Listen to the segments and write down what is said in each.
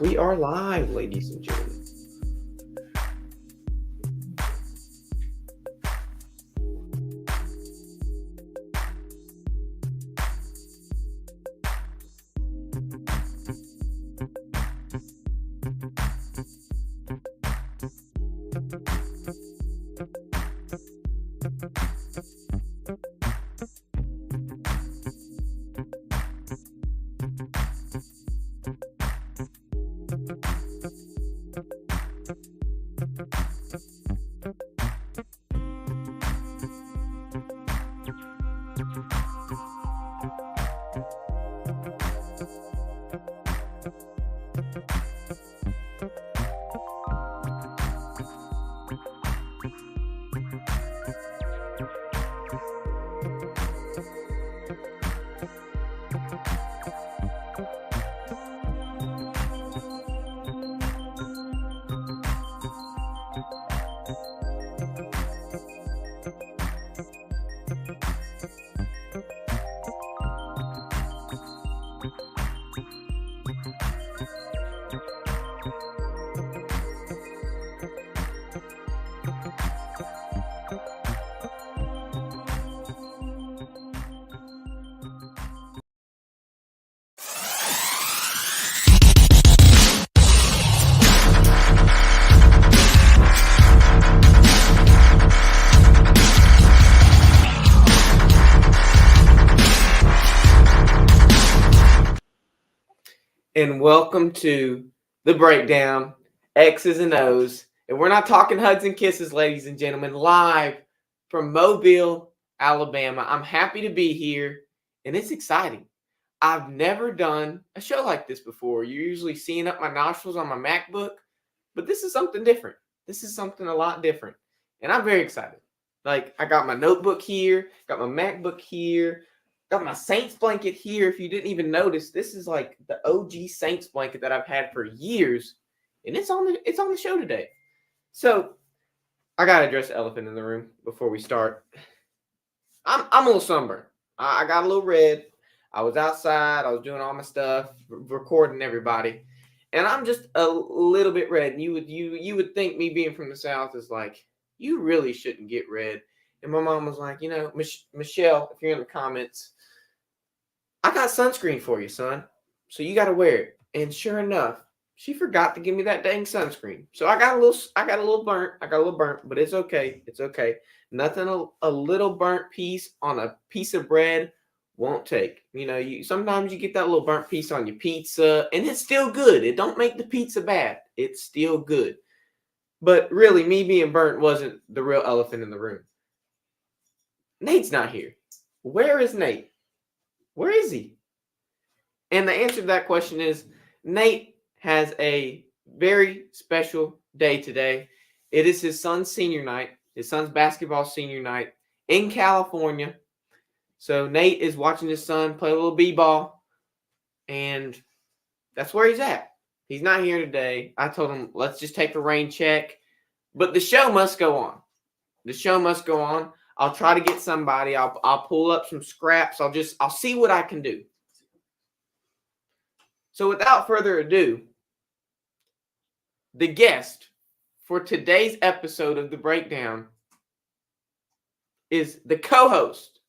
We are live, ladies and gentlemen. And welcome to the breakdown, X's and O's. And we're not talking hugs and kisses, ladies and gentlemen, live from Mobile, Alabama. I'm happy to be here, and it's exciting. I've never done a show like this before. You're usually seeing up my nostrils on my MacBook, but this is something different. This is something a lot different, and I'm very excited. Like, I got my notebook here, got my MacBook here, got my Saints blanket here. If you didn't even notice, this is like the OG Saints blanket that I've had for years, and it's on the show today. So I gotta address the elephant in the room before we start. I'm a little sunburned. I got a little red. I was outside. I was doing all my stuff, recording everybody, and I'm just a little bit red. And you would think me being from the South is like, you really shouldn't get red. And my mom was like, Michelle, if you're in the comments, I got sunscreen for you, son. So you got to wear it. And sure enough, she forgot to give me that dang sunscreen. So I got a little burnt, but it's okay. It's okay. Nothing a little burnt piece on a piece of bread won't take. Sometimes you get that little burnt piece on your pizza, and it's still good. It don't make the pizza bad. It's still good. But really, me being burnt wasn't the real elephant in the room. Nate's not here. Where is Nate? Where is he? And the answer to that question is Nate has a very special day today. It is his son's senior night, his son's basketball senior night in California. So Nate is watching his son play a little b-ball, and that's where he's at. He's not here today. I told him, let's just take a rain check. But the show must go on. The show must go on. I'll try to get somebody. I'll pull up some scraps. I'll see what I can do. So without further ado, the guest for today's episode of The Breakdown is the co-host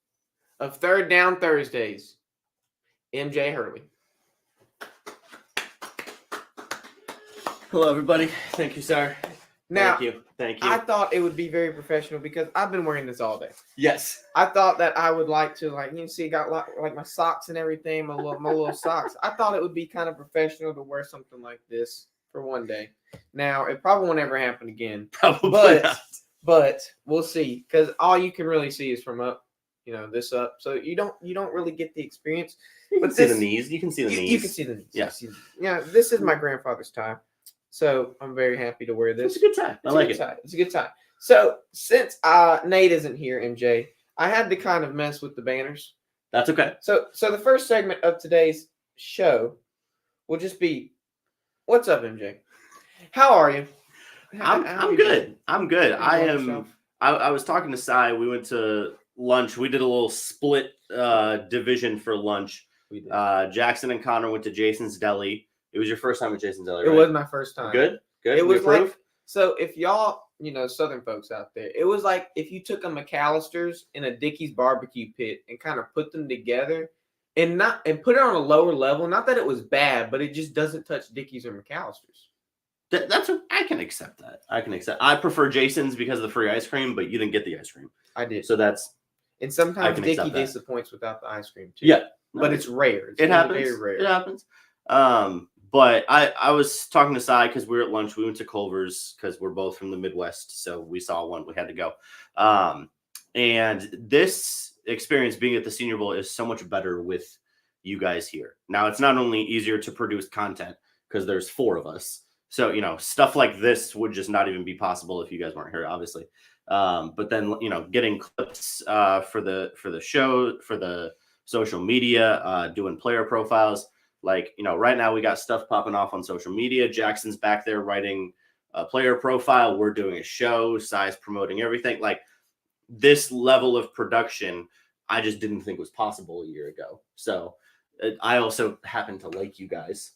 of Third Down Thursdays, MJ Hurley. Hello, everybody. Thank you, sir. Now, Thank you. I thought it would be very professional because I've been wearing this all day. Yes. I thought that I would like to, see, got like my socks and everything, my little socks. I thought it would be kind of professional to wear something like this for one day. Now, it probably won't ever happen again. Probably not. But we'll see, because all you can really see is from up, this up. So you don't really get the experience. You can see the knees. You can see the knees. You can see the knees. Yeah. Yeah. This is my grandfather's tie. So I'm very happy to wear this. It's a good tie. I like it. It's a good tie. So since Nate isn't here, MJ, I had to kind of mess with the banners. That's okay. So the first segment of today's show will just be, what's up, MJ? How are you? I'm good. I'm good. I was talking to Sai. We went to lunch. We did a little split division for lunch. We did. Jackson and Connor went to Jason's Deli. It was your first time at Jason's Deli, It right? was my first time. Good. It We was like, approve? so if y'all, Southern folks out there, it was like if you took a McAllister's and a Dickey's barbecue pit and kind of put them together and put it on a lower level. Not that it was bad, but it just doesn't touch Dickey's or McAllister's. I can accept that. I prefer Jason's because of the free ice cream, but you didn't get the ice cream. I did. So that's. And sometimes can Dickey accept that. disappoints without the ice cream too. Yeah. But it's rare. It's It happens. Very rare. It happens. But I was talking to Sai because we were at lunch. We went to Culver's because we're both from the Midwest. So we saw one. We had to go. And this experience being at the Senior Bowl is so much better with you guys here. Now, it's not only easier to produce content because there's 4 of us. So, stuff like this would just not even be possible if you guys weren't here, obviously. But then, getting clips for the show, for the social media, doing player profiles. Like, right now we got stuff popping off on social media. Jackson's back there writing a player profile. We're doing a show. Sai's promoting everything. Like, this level of production, I just didn't think was possible a year ago. So I also happen to like you guys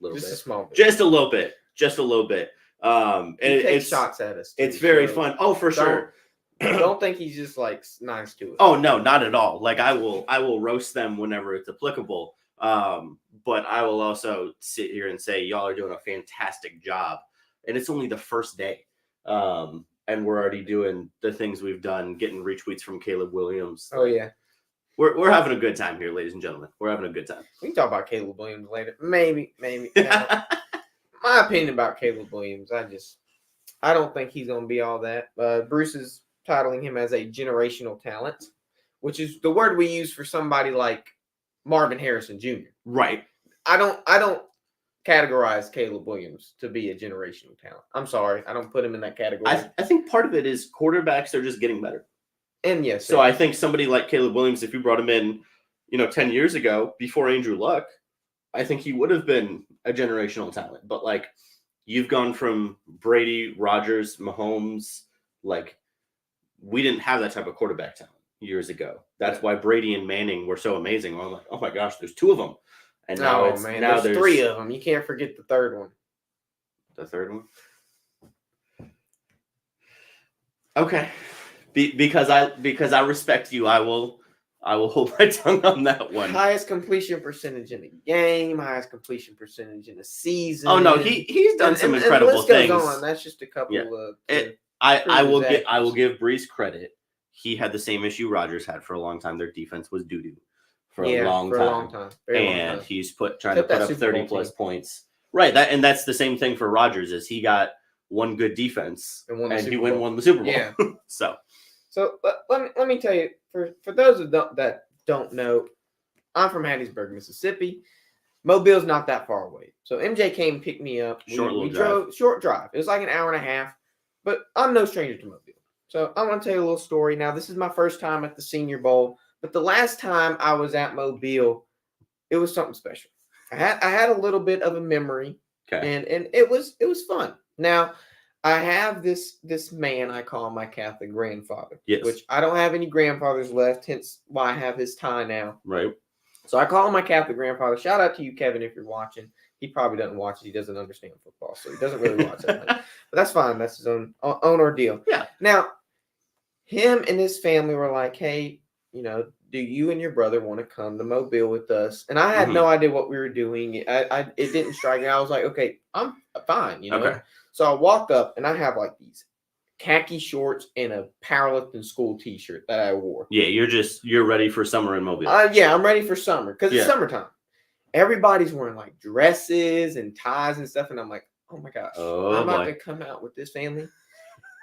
a little bit. A small bit. Just a little bit. And it's shots at us. It's very fun. Oh, for sure. Don't think he's just like nice to us. Oh no, not at all. Like I will roast them whenever it's applicable. But I will also sit here and say y'all are doing a fantastic job. And it's only the first day. And we're already doing the things we've done, getting retweets from Caleb Williams. Oh yeah. We're having a good time here, ladies and gentlemen. We're having a good time. We can talk about Caleb Williams later. Maybe. My opinion about Caleb Williams, I don't think he's going to be all that. Bruce is titling him as a generational talent, which is the word we use for somebody like Marvin Harrison Jr. Right. I don't categorize Caleb Williams to be a generational talent. I'm sorry. I don't put him in that category. I think part of it is quarterbacks are just getting better. And yes. So I think somebody like Caleb Williams, if you brought him in, 10 years ago before Andrew Luck, I think he would have been a generational talent. But like, you've gone from Brady, Rodgers, Mahomes, like we didn't have that type of quarterback talent years ago. That's why Brady and Manning were so amazing. I'm like, oh my gosh, there's 2 of them. And now there's 3 of them. You can't forget the third one. The third one? Okay. Because I respect you, I will hold my tongue on that one. Highest completion percentage in the game, highest completion percentage in the season. Oh no, he's done some incredible things. Goes on. That's just a couple of. I will give Brees credit. He had the same issue Rodgers had for a long time. Their defense was doo-doo for a long time. And he's trying to put up 30 plus points. Right. That's the same thing for Rodgers is he got one good defense and he won the Super Bowl. Yeah. So let me tell you, for those that don't know, I'm from Hattiesburg, Mississippi. Mobile's not that far away. So MJ came and picked me up. We drove short drive. It was like an hour and a half, but I'm no stranger to Mobile. So I want to tell you a little story. Now, this is my first time at the Senior Bowl, but the last time I was at Mobile, it was something special. I had a little bit of a memory, and it was fun. Now, I have this man I call my Catholic grandfather, which I don't have any grandfathers left, hence why I have his tie now. Right. So I call him my Catholic grandfather. Shout out to you, Kevin, if you're watching. He probably doesn't watch it. He doesn't understand football, so he doesn't really watch it. But that's fine. That's his own ordeal. Yeah. Now, him and his family were like, hey, do you and your brother want to come to Mobile with us? And I had no idea what we were doing. It didn't strike me. I was like, okay, I'm fine, Okay. So I walk up and I have like these khaki shorts and a powerlifting school t-shirt that I wore. Yeah, you're ready for summer in Mobile. Yeah, I'm ready for summer because it's summertime. Everybody's wearing like dresses and ties and stuff. And I'm like, oh my gosh, I'm about to come out with this family.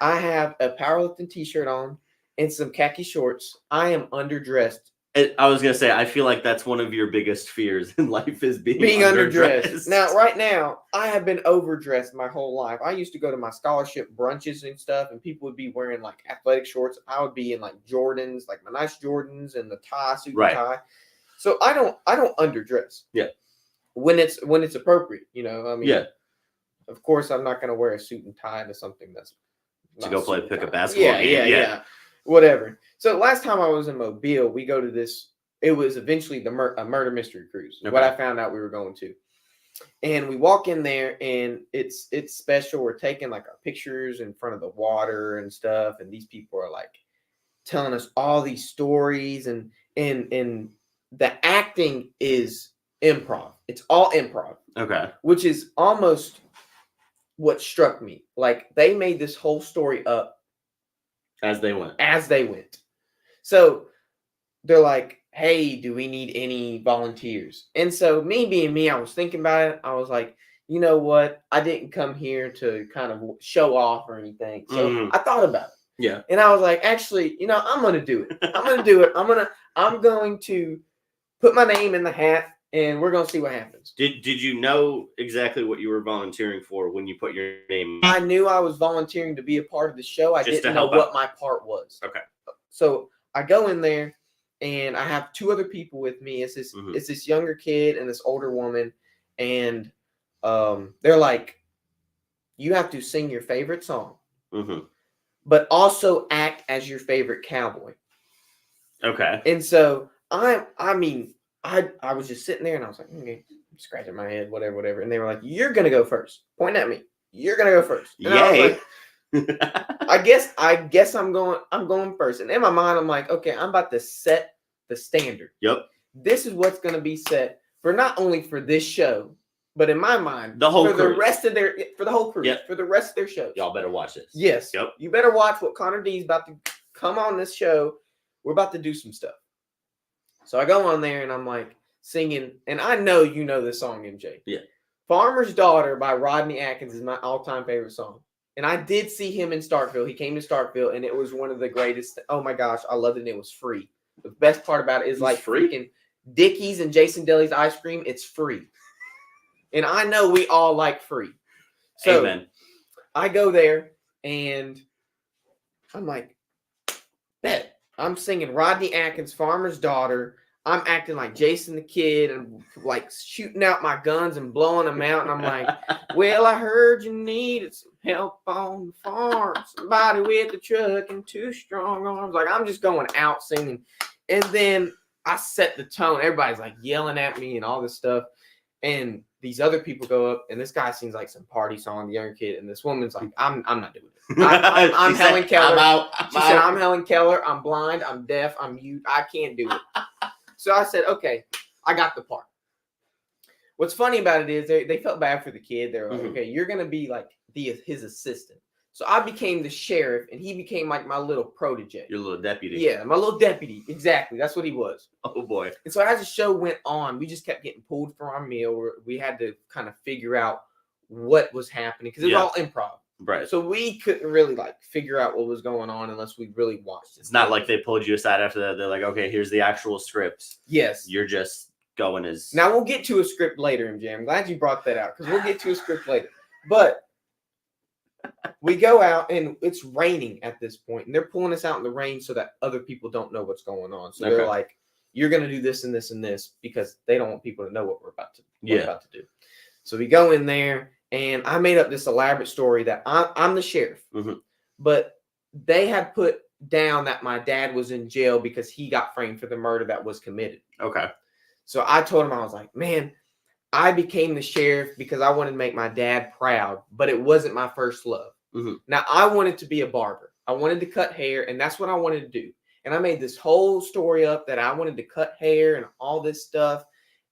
I have a powerlifting t-shirt on and some khaki shorts. I am underdressed. I was going to say, I feel like that's one of your biggest fears in life is being underdressed. Now, right now, I have been overdressed my whole life. I used to go to my scholarship brunches and stuff, and people would be wearing like athletic shorts. I would be in like Jordans, like my nice Jordans and the suit and tie. So I don't underdress. Yeah. When it's appropriate, Of course, I'm not going to wear a suit and tie to something that's to go play pick a basketball game. Yeah. Whatever. So last time I was in Mobile, we go to this. It was eventually a murder mystery cruise. Okay. What I found out we were going to. And we walk in there, and it's special. We're taking like our pictures in front of the water and stuff, and these people are like telling us all these stories, and the acting is improv. It's all improv, Okay. which is almost what struck me. Like they made this whole story up As they went. So they're like, hey, do we need any volunteers? And so me being me, I was thinking about it. I was like, you know what? I didn't come here to kind of show off or anything. So I thought about it. Yeah. And I was like, actually, I'm going to do it. I'm going to do it. I'm going to put my name in the hat, and we're going to see what happens. Did you know exactly what you were volunteering for when you put your name? I knew I was volunteering to be a part of the show. I didn't know what my part was. Okay. So I go in there, and I have two other people with me. It's this younger kid and this older woman, and they're like, you have to sing your favorite song, but also act as your favorite cowboy. Okay. And so I was just sitting there, and I was like, okay, I'm scratching my head, whatever. And they were like, you're gonna go first. Point at me. You're gonna go first. And Yay. I was like, I guess I'm going first. And in my mind, I'm like, okay, I'm about to set the standard. Yep. This is what's going to be set for not only for this show, but in my mind, the whole for cruise. the rest of their cruise, for the rest of their shows. Y'all better watch this. Yes. Yep. You better watch what Connor D is about to come on this show. We're about to do some stuff. So I go on there, and I'm like singing, and I know you know this song, MJ. Yeah. Farmer's Daughter by Rodney Atkins is my all-time favorite song. And I did see him in Starkville. He came to Starkville, and it was one of the greatest. Oh my gosh, I loved it. And it was free. The best part about it is like freaking Dickies and Jason Deli's ice cream. It's free. And I know we all like free. So Amen. I go there, and I'm like, bet. I'm singing Rodney Atkins, Farmer's Daughter. I'm acting like Jason the Kid and like shooting out my guns and blowing them out. And I'm like, well, I heard you needed some help on the farm. Somebody with a truck and two strong arms. Like, I'm just going out singing. And then I set the tone. Everybody's like yelling at me and all this stuff. And these other people go up, and this guy sings like some party song, the younger kid. And this woman's like, I'm not doing it. I'm Helen Keller. She said, I'm Helen Keller. I'm blind. I'm deaf. I'm mute. I can't do it. So I said, okay, I got the part. What's funny about it is they felt bad for the kid. They were like, okay, you're going to be like his assistant. So I became the sheriff, and he became like my little protege. Your little deputy. Yeah, my little deputy. Exactly. That's what he was. Oh, boy. And so as the show went on, we just kept getting pulled from our meal. We had to kind of figure out what was happening because it was all improv. Right. So we couldn't really like figure out what was going on unless we really watched it. It's not like they pulled you aside after that. They're like, okay, here's the actual script. Yes. You're just going as... Now, we'll get to a script later, MJ. I'm glad you brought that out because we'll get to a script later. But we go out, and it's raining at this point, and they're pulling us out in the rain so that other people don't know what's going on. So they're like, you're going to do this and this and this because they don't want people to know what we're about to do. So we go in there, and I made up this elaborate story that I'm the sheriff, but they had put down that my dad was in jail because he got framed for the murder that was committed. Okay. So I told him, I was like, man, I became the sheriff because I wanted to make my dad proud, but it wasn't my first love. Now, I wanted to be a barber. I wanted to cut hair, and that's what I wanted to do. And I made this whole story up that I wanted to cut hair and all this stuff.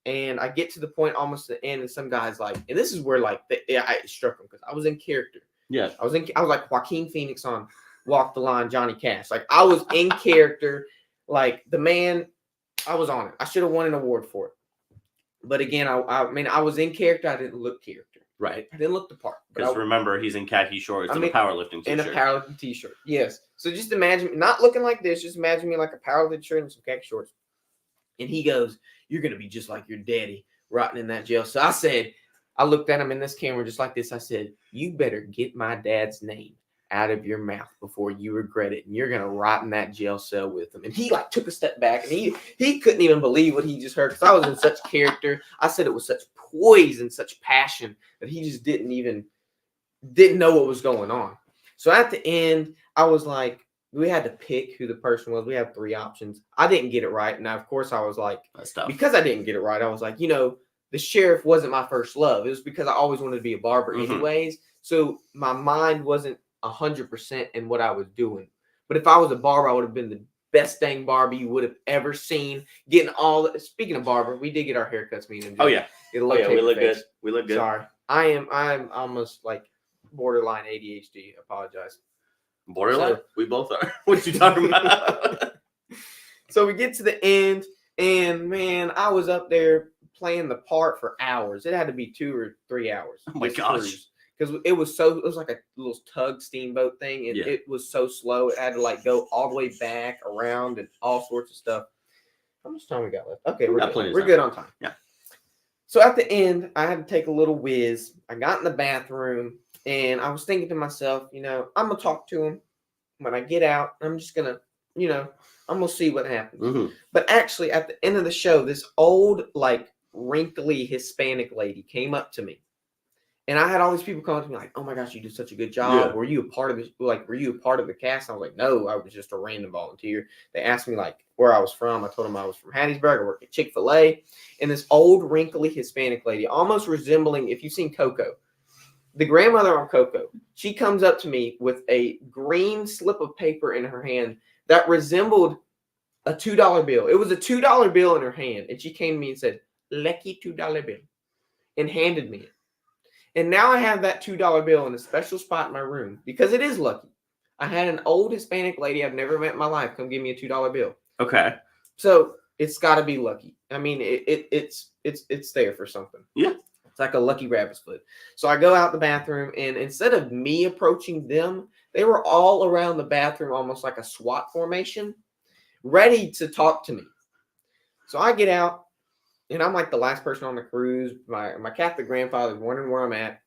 And I get to the point almost to the end, and some guy's like, and this is where like it struck him because I was in character. Yeah, I was like Joaquin Phoenix on Walk the Line, Johnny Cash. Like I was in character, like the man. I was on it. I should have won an award for it. But again, I mean, I was in character. I didn't look character. Right. I didn't look the part. Because remember, he's in khaki shorts and a powerlifting t-shirt. And a powerlifting t-shirt. Yes. So just imagine, not looking like this, just imagine me like a powerlifting shirt and some khaki shorts. And he goes, you're going to be just like your daddy rotting in that jail. So I looked at him in this camera just like this. I said, you better get my dad's name out of your mouth before you regret it. And you're going to rot in that jail cell with him. And he like took a step back, and he couldn't even believe what he just heard because I was in such character. I said it with such poise and such passion that he just didn't know what was going on. So at the end, I was like, we had to pick who the person was. We had 3 options. I didn't get it right. Now, of course, I was like, because I didn't get it right, I was like, the sheriff wasn't my first love. It was because I always wanted to be a barber Mhm. anyways. So my mind wasn't 100% in what I was doing. But if I was a barber, I would have been the best dang barber you would have ever seen. Getting all speaking of barber, we did get our haircuts, me and Oh yeah. Get a Oh little yeah. We taper look face. good. We look good. Sorry. I'm almost like borderline ADHD. Apologize. Borderline? So- we both are. What you talking about? So we get to the end, and man, I was up there playing the part for hours. It had to be 2 or 3 hours. Oh my gosh. Because it was like a little tug steamboat thing, and Yeah. it was so slow. It had to like go all the way back around and all sorts of stuff. How much time we got left? Okay, we're got good. plenty of We're time. good on time. Yeah. So at the end, I had to take a little whiz. I got in the bathroom, and I was thinking to myself, I'm gonna talk to him when I get out. I'm just gonna, I'm gonna see what happens. Mhm. But actually, at the end of the show, this old, like wrinkly Hispanic lady came up to me, and I had all these people coming to me like, "Oh my gosh, you did such a good job. Yeah. Were you a part of this? Like, were you a part of the cast?" And I was like, "No, I was just a random volunteer." They asked me like where I was from. I told them I was from Hattiesburg. I worked at Chick-fil-A. And this old, wrinkly Hispanic lady, almost resembling, if you've seen Coco, the grandmother on Coco, she comes up to me with a green slip of paper in her hand that resembled a $2 bill. It was a $2 bill in her hand, and she came to me and said, "Lucky $2 bill," and handed me it. And now I have that $2 bill in a special spot in my room because it is lucky. I had an old Hispanic lady I've never met in my life come give me a $2 bill. Okay. So it's got to be lucky. I mean, it's there for something. Yeah. It's like a lucky rabbit's foot. So I go out the bathroom, and instead of me approaching them, they were all around the bathroom, almost like a SWAT formation, ready to talk to me. So I get out, and I'm like the last person on the cruise. My Catholic grandfather is wondering where I'm at,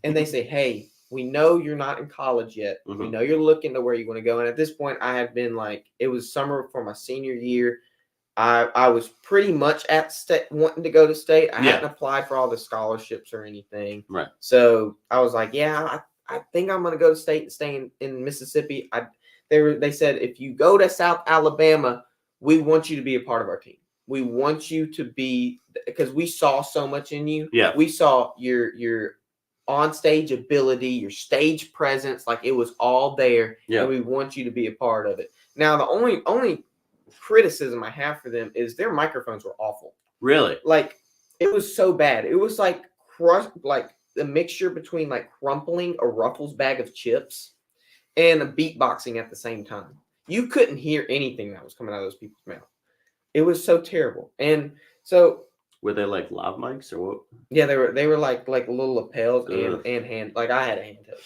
and they say, "Hey, we know you're not in college yet. We Mhm. know you're looking to where you want to go." And at this point, I had been like, it was summer for my senior year. I was pretty much at state, wanting to go to state. I hadn't applied for all the scholarships or anything. Right. So I was like, yeah, I think I'm going to go to state and stay in Mississippi. They said, if you go to South Alabama, we want you to be a part of our team. We want you to be, because we saw so much in you. Yeah. We saw your on stage ability, your stage presence, like it was all there. Yeah. And we want you to be a part of it. Now, the only criticism I have for them is their microphones were awful. Really? Like, it was so bad. It was like a mixture between like crumpling a Ruffles bag of chips and a beatboxing at the same time. You couldn't hear anything that was coming out of those people's mouth. It was so terrible. And so were they like lav mics or what? Yeah, they were like little lapels and hand, like I had a handheld.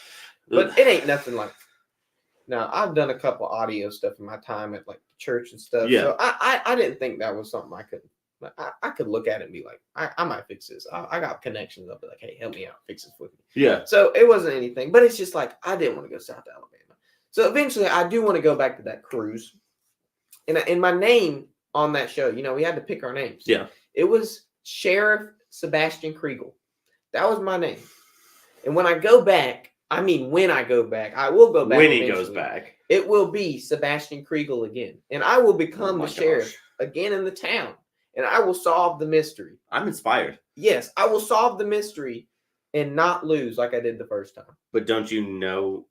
But it ain't nothing like. Now, I've done a couple audio stuff in my time at like church and stuff. Yeah. So I didn't think that was something I could look at it and be like, I might fix this. I got connections. I'll be like, hey, help me out, fix this with me. Yeah. So it wasn't anything, but it's just like I didn't want to go South Alabama. So eventually I do want to go back to that cruise. And my name on that show, we had to pick our names. Yeah. It was Sheriff Sebastian Kriegel. That was my name. And when I go back, I will go back. When he goes back, it will be Sebastian Kriegel again. And I will become the sheriff again in the town. And I will solve the mystery. I'm inspired. Yes, I will solve the mystery and not lose like I did the first time. But don't you know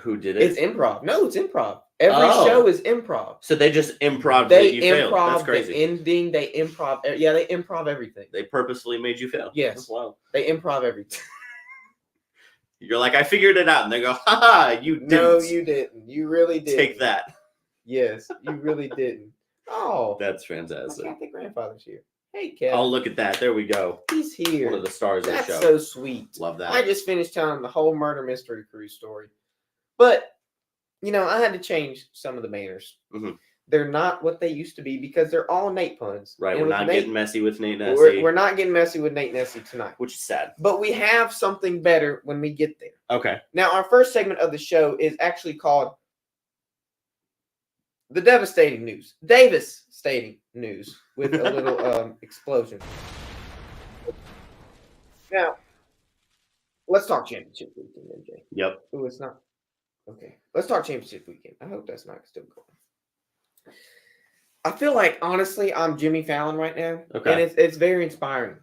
who did it? It's improv. No, it's improv. Every show is improv. So they just improv. They you failed. That's improv crazy. the ending. They improv. Yeah, they improv everything. They purposely made you fail. Yes. That's wild. They improv everything. You're like, I figured it out. And they go, haha, you didn't. No, you didn't. You really didn't. Take that. Yes, you really didn't. Oh. That's fantastic. My Catholic grandfather's here. Hey, Kevin. Oh, look at that. There we go. He's here. One of the stars of the show. That's so sweet. Love that. I just finished telling him the whole murder mystery cruise story. But, I had to change some of the manners. Mm-hmm. They're not what they used to be because they're all Nate puns. Right, and we're not getting messy with Nate Nessie. We're not getting messy with Nate Nessie tonight. Which is sad. But we have something better when we get there. Okay. Now, our first segment of the show is actually called The Devastating News. Devastating News with a little explosion. Now, let's talk championship weekend, MJ. Yep. Oh, it's not. Okay. Let's talk championship weekend. I hope that's not still going. I feel like honestly, I'm Jimmy Fallon right now, Okay. and it's very inspiring.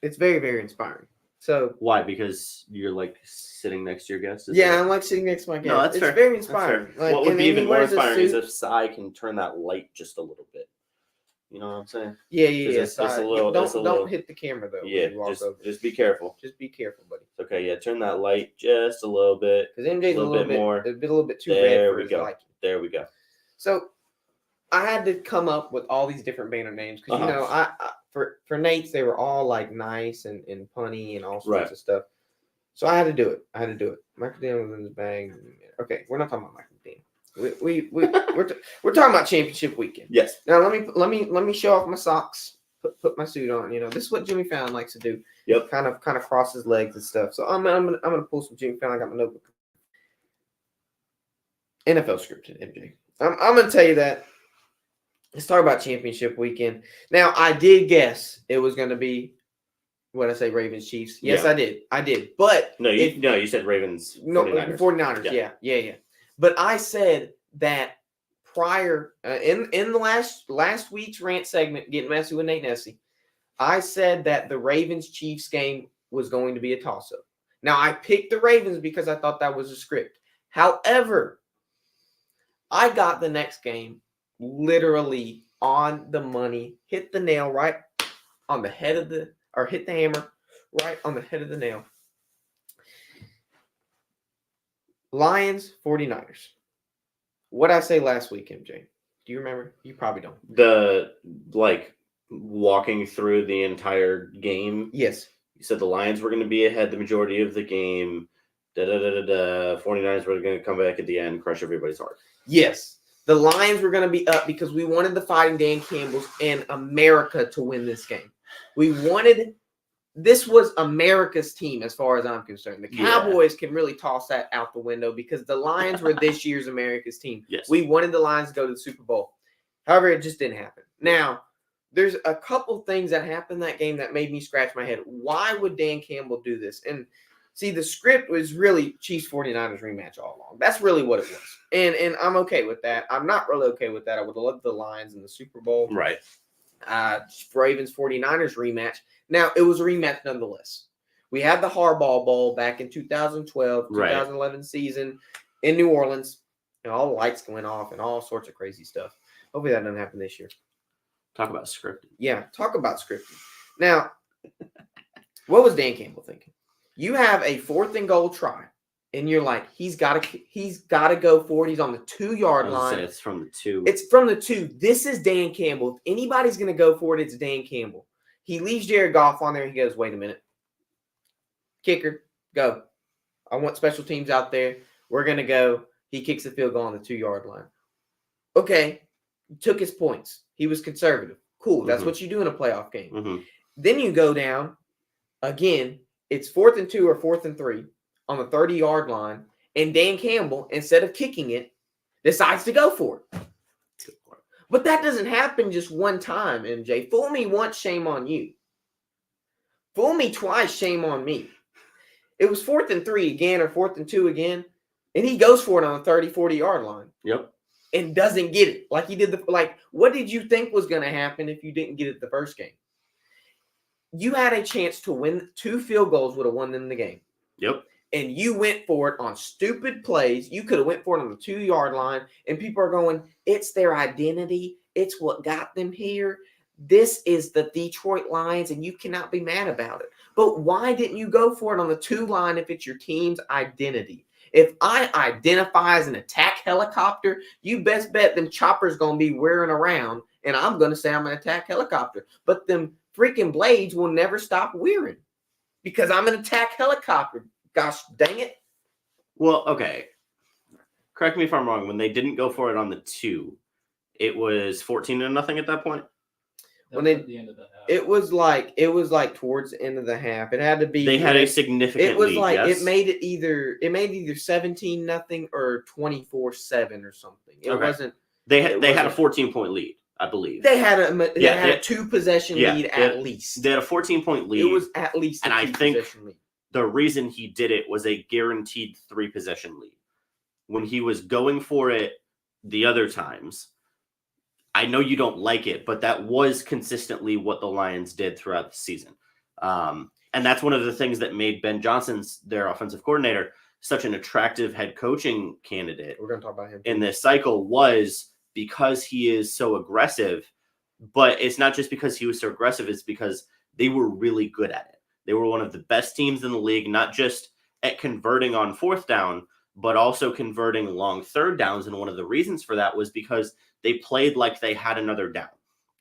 It's very, very inspiring. So Why? Because you're like sitting next to your guest? Is yeah, that... I'm like sitting next to my guest. No, that's it's fair. very That's inspiring. fair. Like, What would and be then even he more wears a inspiring is suit. if Sai can turn that light just a little bit. You know what I'm saying? Yeah. 'Cause it's a little. Don't It's a little. hit the camera though Yeah, when you walk over. just be careful. Just be careful, buddy. Okay, yeah, turn that light just a little bit. Because MJ's a little bit more. a little bit too red There for we his go. liking. There we go. So I had to come up with all these different banner names because Uh-huh. you know I for Nate's they were all like nice and punny and all sorts Right. of stuff. So I had to do it. Michael Dean was in his bag. Okay, we're not talking about Michael Dean. We're talking about championship weekend. Yes. Now let me show off my socks. Put my suit on. You know this is what Jimmy Fallon likes to do. Yep. Kind of cross his legs and stuff. So I'm gonna pull some Jimmy Fallon. I got my notebook. NFL scripted, MJ. I'm gonna tell you that. Let's talk about championship weekend. Now I did guess it was gonna be what I say, Ravens Chiefs. Yes, Yeah. I did. But you said Ravens. no 49ers. 49ers. Yeah. But I said that prior in the last week's rant segment, getting messy with Nate Nessie, I said that the Ravens Chiefs game was going to be a toss up. Now I picked the Ravens because I thought that was a script. However, I got the next game literally on the money, hit the nail right on the head of the, or hit the hammer right on the head of the nail. Lions, 49ers. What did I say last week, MJ? Do you remember? You probably don't. The walking through the entire game. Yes. You said the Lions were going to be ahead the majority of the game. 49ers were going to come back at the end, crush everybody's heart. Yes. The Lions were going to be up because we wanted the Fighting Dan Campbells and America to win this game. This was America's team as far as I'm concerned. The Cowboys can really toss that out the window because the Lions were this year's America's team. Yes. We wanted the Lions to go to the Super Bowl. However, it just didn't happen. Now, there's a couple things that happened in that game that made me scratch my head. Why would Dan Campbell do this? And see, the script was really Chiefs 49ers rematch all along. That's really what it was. And I'm okay with that. I'm not really okay with that. I would have loved the Lions in the Super Bowl. Right. Ravens 49ers rematch. Now, it was a rematch nonetheless. We had the Harbaugh Bowl back in 2012, 2011 season in New Orleans. And all the lights going off and all sorts of crazy stuff. Hopefully that doesn't happen this year. Talk about scripting. Yeah, talk about scripting. Now, what was Dan Campbell thinking? You have a 4th and goal try, and you're like, he's got to go for it. He's on the 2-yard line. It's from the 2. It's from the 2. This is Dan Campbell. If anybody's going to go for it, it's Dan Campbell. He leaves Jared Goff on there. He goes, wait a minute. Kicker, go. I want special teams out there. We're going to go. He kicks the field goal on the 2-yard line. Okay. Took his points. He was conservative. Cool. That's what you do in a playoff game. Mm-hmm. Then you go down. Again, it's 4th and 2 or 4th and 3 on the 30-yard line. And Dan Campbell, instead of kicking it, decides to go for it. But that doesn't happen just one time, MJ. Fool me once, shame on you. Fool me twice, shame on me. It was 4th and 3 again or 4th and 2 again, and he goes for it on the 30, 40-yard line. Yep. And doesn't get it. Like he did what did you think was going to happen if you didn't get it the first game? You had a chance to win. 2 field goals would have won them the game. Yep. And you went for it on stupid plays. You could have went for it on the 2-yard line, and people are going, it's their identity. It's what got them here. This is the Detroit Lions, and you cannot be mad about it. But why didn't you go for it on the 2 line if it's your team's identity? If I identify as an attack helicopter, you best bet them choppers going to be whirring around, and I'm going to say I'm an attack helicopter. But them freaking blades will never stop whirring because I'm an attack helicopter. Gosh dang it. Well, okay. Correct me if I'm wrong. When they didn't go for it on the 2, it was 14-0 at that point. When they at the end of the half. It was like towards the end of the half. It had to be. They had a significant. It was lead, like yes? it made either 17-0 or 24-7 or something. It wasn't. They had a 14-point lead, I believe. They had a 2-possession lead at least. They had a 14-point lead. It was at least a 2-possession lead. The reason he did it was a guaranteed 3-possession lead. When he was going for it the other times, I know you don't like it, but that was consistently what the Lions did throughout the season. And that's one of the things that made Ben Johnson, their offensive coordinator, such an attractive head coaching candidate. We're going to talk about him in this cycle, was because he is so aggressive. But it's not just because he was so aggressive, it's because they were really good at it. They were one of the best teams in the league, not just at converting on fourth down, but also converting long third downs. And one of the reasons for that was because they played like they had another down.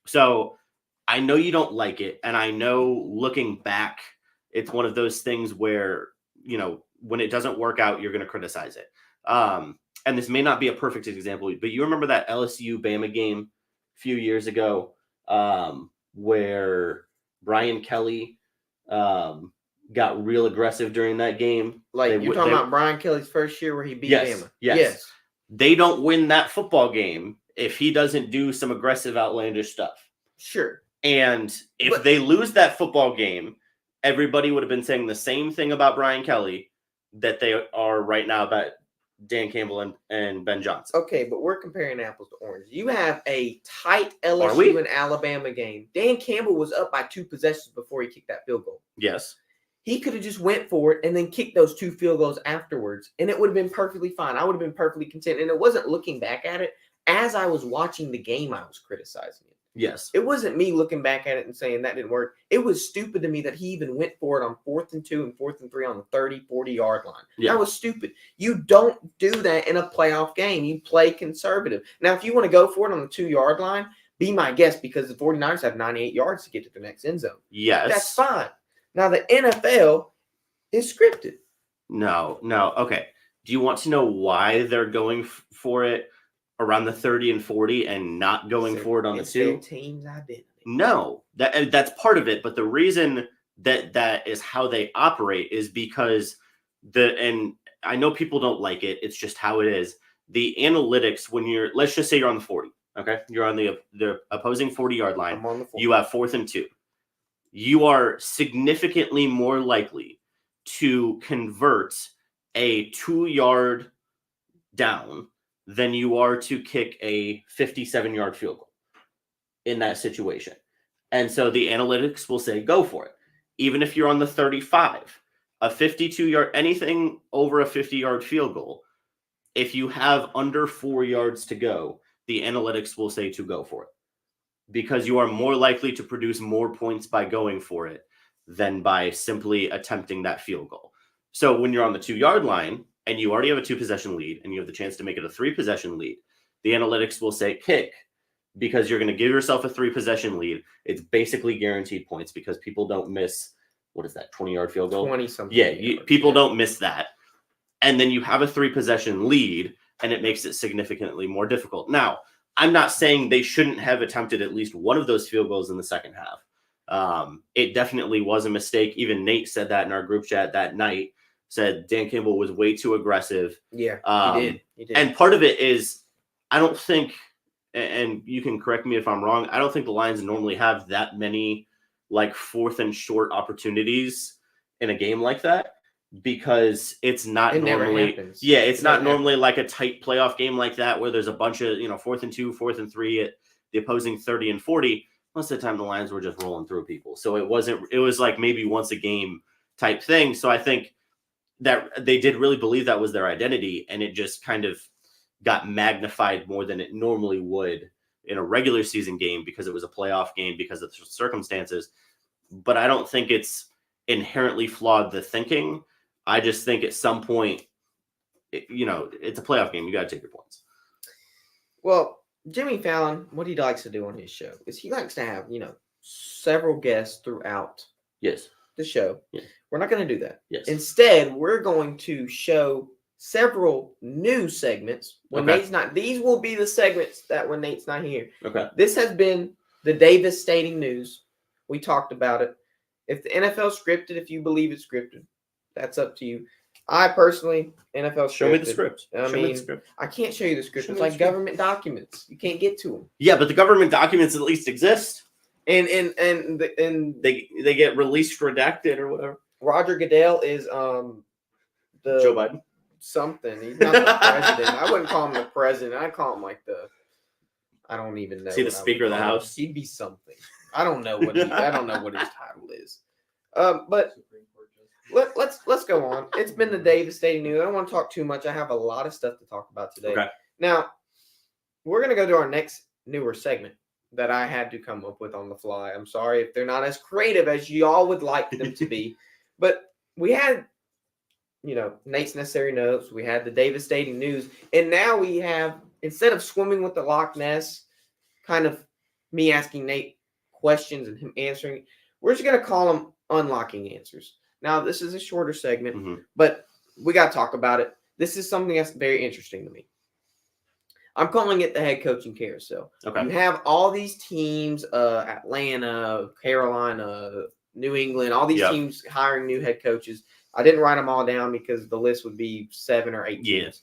So I know you don't like it. And I know looking back, it's one of those things where, when it doesn't work out, you're going to criticize it. And this may not be a perfect example, but you remember that LSU Bama game a few years ago, where Brian Kelly got real aggressive during that game. Like you're talking about Brian Kelly's first year where he beat Bama. Yes. They don't win that football game if he doesn't do some aggressive, outlandish stuff. Sure. And if they lose that football game, everybody would have been saying the same thing about Brian Kelly that they are right now about Dan Campbell and Ben Johnson. Okay, but we're comparing apples to oranges. You have a tight LSU and Alabama game. Dan Campbell was up by 2 possessions before he kicked that field goal. Yes. He could have just went for it and then kicked those 2 field goals afterwards, and it would have been perfectly fine. I would have been perfectly content. And it wasn't looking back at it. As I was watching the game, I was criticizing it. Yes. It wasn't me looking back at it and saying that didn't work. It was stupid to me that he even went for it on 4th and 2 and 4th and 3 on the 30, 40-yard line. Yeah. That was stupid. You don't do that in a playoff game. You play conservative. Now, if you want to go for it on the 2-yard line, be my guest, because the 49ers have 98 yards to get to the next end zone. Yes. That's fine. Now, the NFL is scripted. No. Okay. Do you want to know why they're going for it around the 30 and 40 and not going for it on the 2? Their team's identity. No, that's part of it. But the reason that is how they operate is because and I know people don't like it. It's just how it is. The analytics, when let's just say you're on the 40, okay? You're on the opposing 40-yard line. I'm on the 40. You have 4th and 2. You are significantly more likely to convert a 2-yard down than you are to kick a 57-yard field goal in that situation. And so the analytics will say, go for it. Even if you're on the 35, a 52-yard, anything over a 50-yard field goal, if you have under 4 yards to go, the analytics will say to go for it, because you are more likely to produce more points by going for it than by simply attempting that field goal. So when you're on the 2-yard line and you already have a 2-possession lead and you have the chance to make it a 3-possession lead, the analytics will say kick, because you're going to give yourself a 3-possession lead. It's basically guaranteed points because people don't miss, 20-yard field goal? 20-something. Yeah, people don't miss that. And then you have a 3-possession lead, and it makes it significantly more difficult. Now, I'm not saying they shouldn't have attempted at least one of those field goals in the second half. It definitely was a mistake. Even Nate said that in our group chat that night, said Dan Campbell was way too aggressive. Yeah, he did. And part of it is, I don't think, and you can correct me if I'm wrong, I don't think the Lions normally have that many 4th and short opportunities in a game like that, because it's not normally, it's not normally like a tight playoff game like that where there's a bunch of 4th and 2, 4th and 3 at the opposing 30 and 40. Most of the time the Lions were just rolling through people. So it was like maybe once a game type thing. So I think that they did really believe that was their identity, and it just kind of got magnified more than it normally would in a regular season game because it was a playoff game because of the circumstances. But I don't think it's inherently flawed, the thinking. I just think at some point, it's a playoff game. You got to take your points. Well, Jimmy Fallon, what he likes to do on his show is he likes to have, several guests throughout the show. Yes. We're not going to do that. Yes. Instead, we're going to show several new segments when Nate's not. These will be the segments that when Nate's not here. Okay. This has been the devastating news. We talked about it. If the NFL scripted, if you believe it's scripted, that's up to you. I personally, NFL scripted. Show me the script. I can't show you the script. It's like government documents. You can't get to them. Yeah, but the government documents at least exist. And they get released redacted or whatever. Roger Goodell is the Joe Biden. Something. He's not the president. I wouldn't call him the president. I'd call him like the I don't even know. Is he the what I would Speaker of the call him. House? He'd be something. I don't know what his title is. But Supreme Court justice. let's go on. It's been the devastating news. I don't want to talk too much. I have a lot of stuff to talk about today. Okay. Now, we're gonna go to our next newer segment that I had to come up with on the fly. I'm sorry if they're not as creative as y'all would like them to be, but we had, Nate's necessary notes. We had the devastating news, and now we have, instead of swimming with the Loch Ness, kind of me asking Nate questions and him answering, we're just gonna call them unlocking answers. Now, this is a shorter segment, but we got to talk about it. This is something that's very interesting to me. I'm calling it the head coaching carousel. Okay. You have all these teams, Atlanta, Carolina, New England, all these teams hiring new head coaches. I didn't write them all down because the list would be 7 or 8 teams. Yes.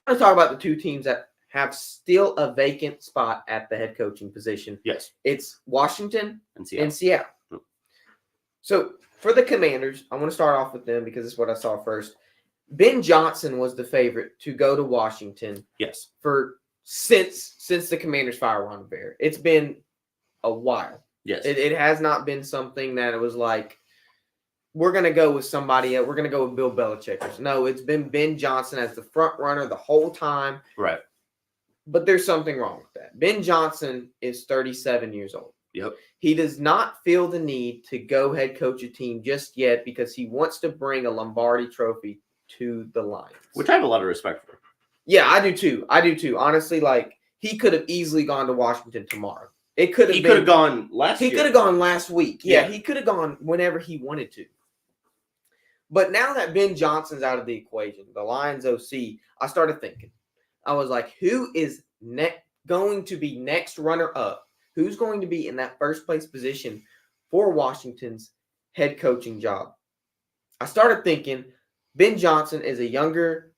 I'm going to talk about the 2 teams that have still a vacant spot at the head coaching position. Yes. It's Washington and Seattle. So for the Commanders, I want to start off with them because this is what I saw first. Ben Johnson was the favorite to go to Washington. Yes. Since the Commanders fired Ron Rivera. It's been a while. Yes. It has not been something that it was like, we're going to go with somebody else. We're going to go with Bill Belichick. No, it's been Ben Johnson as the front runner the whole time. Right. But there's something wrong with that. Ben Johnson is 37 years old. Yep. He does not feel the need to go head coach a team just yet because he wants to bring a Lombardi trophy to the Lions. Which I have a lot of respect for. Yeah, I do too. Honestly, he could have easily gone to Washington tomorrow. He could have gone last year. He could have gone last week. Yeah, he could have gone whenever he wanted to. But now that Ben Johnson's out of the equation, the Lions OC, I started thinking. I was like, who is going to be next runner up? Who's going to be in that first place position for Washington's head coaching job? I started thinking Ben Johnson is a younger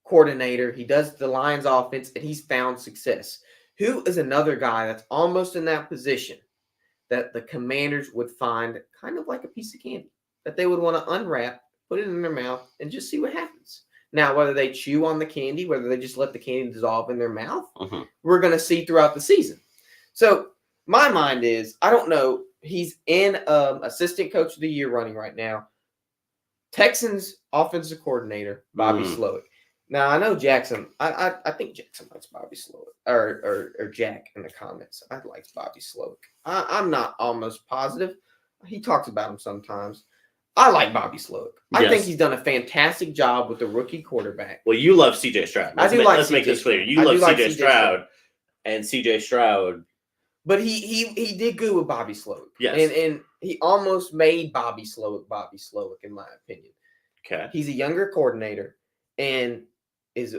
coordinator. He does the Lions offense, and he's found success. Who is another guy that's almost in that position that the Commanders would find kind of like a piece of candy that they would want to unwrap, put it in their mouth, and just see what happens? Now, whether they chew on the candy, whether they just let the candy dissolve in their mouth, we're going to see throughout the season. So my mind is, I don't know. He's in assistant coach of the year running right now. Texans offensive coordinator, Bobby Slowick. Now, I know Jackson. I think Jackson likes Bobby Slowick or Jack in the comments. I like Bobby Slowick. I'm not almost positive. He talks about him sometimes. I like Bobby Slowick. I think he's done a fantastic job with the rookie quarterback. Well, you love C.J. Stroud. Let's make this clear. You love C.J. Stroud, and C.J. Stroud. But he did good with Bobby Slowick. Yes. And he almost made Bobby Slowick, in my opinion. Okay. He's a younger coordinator and is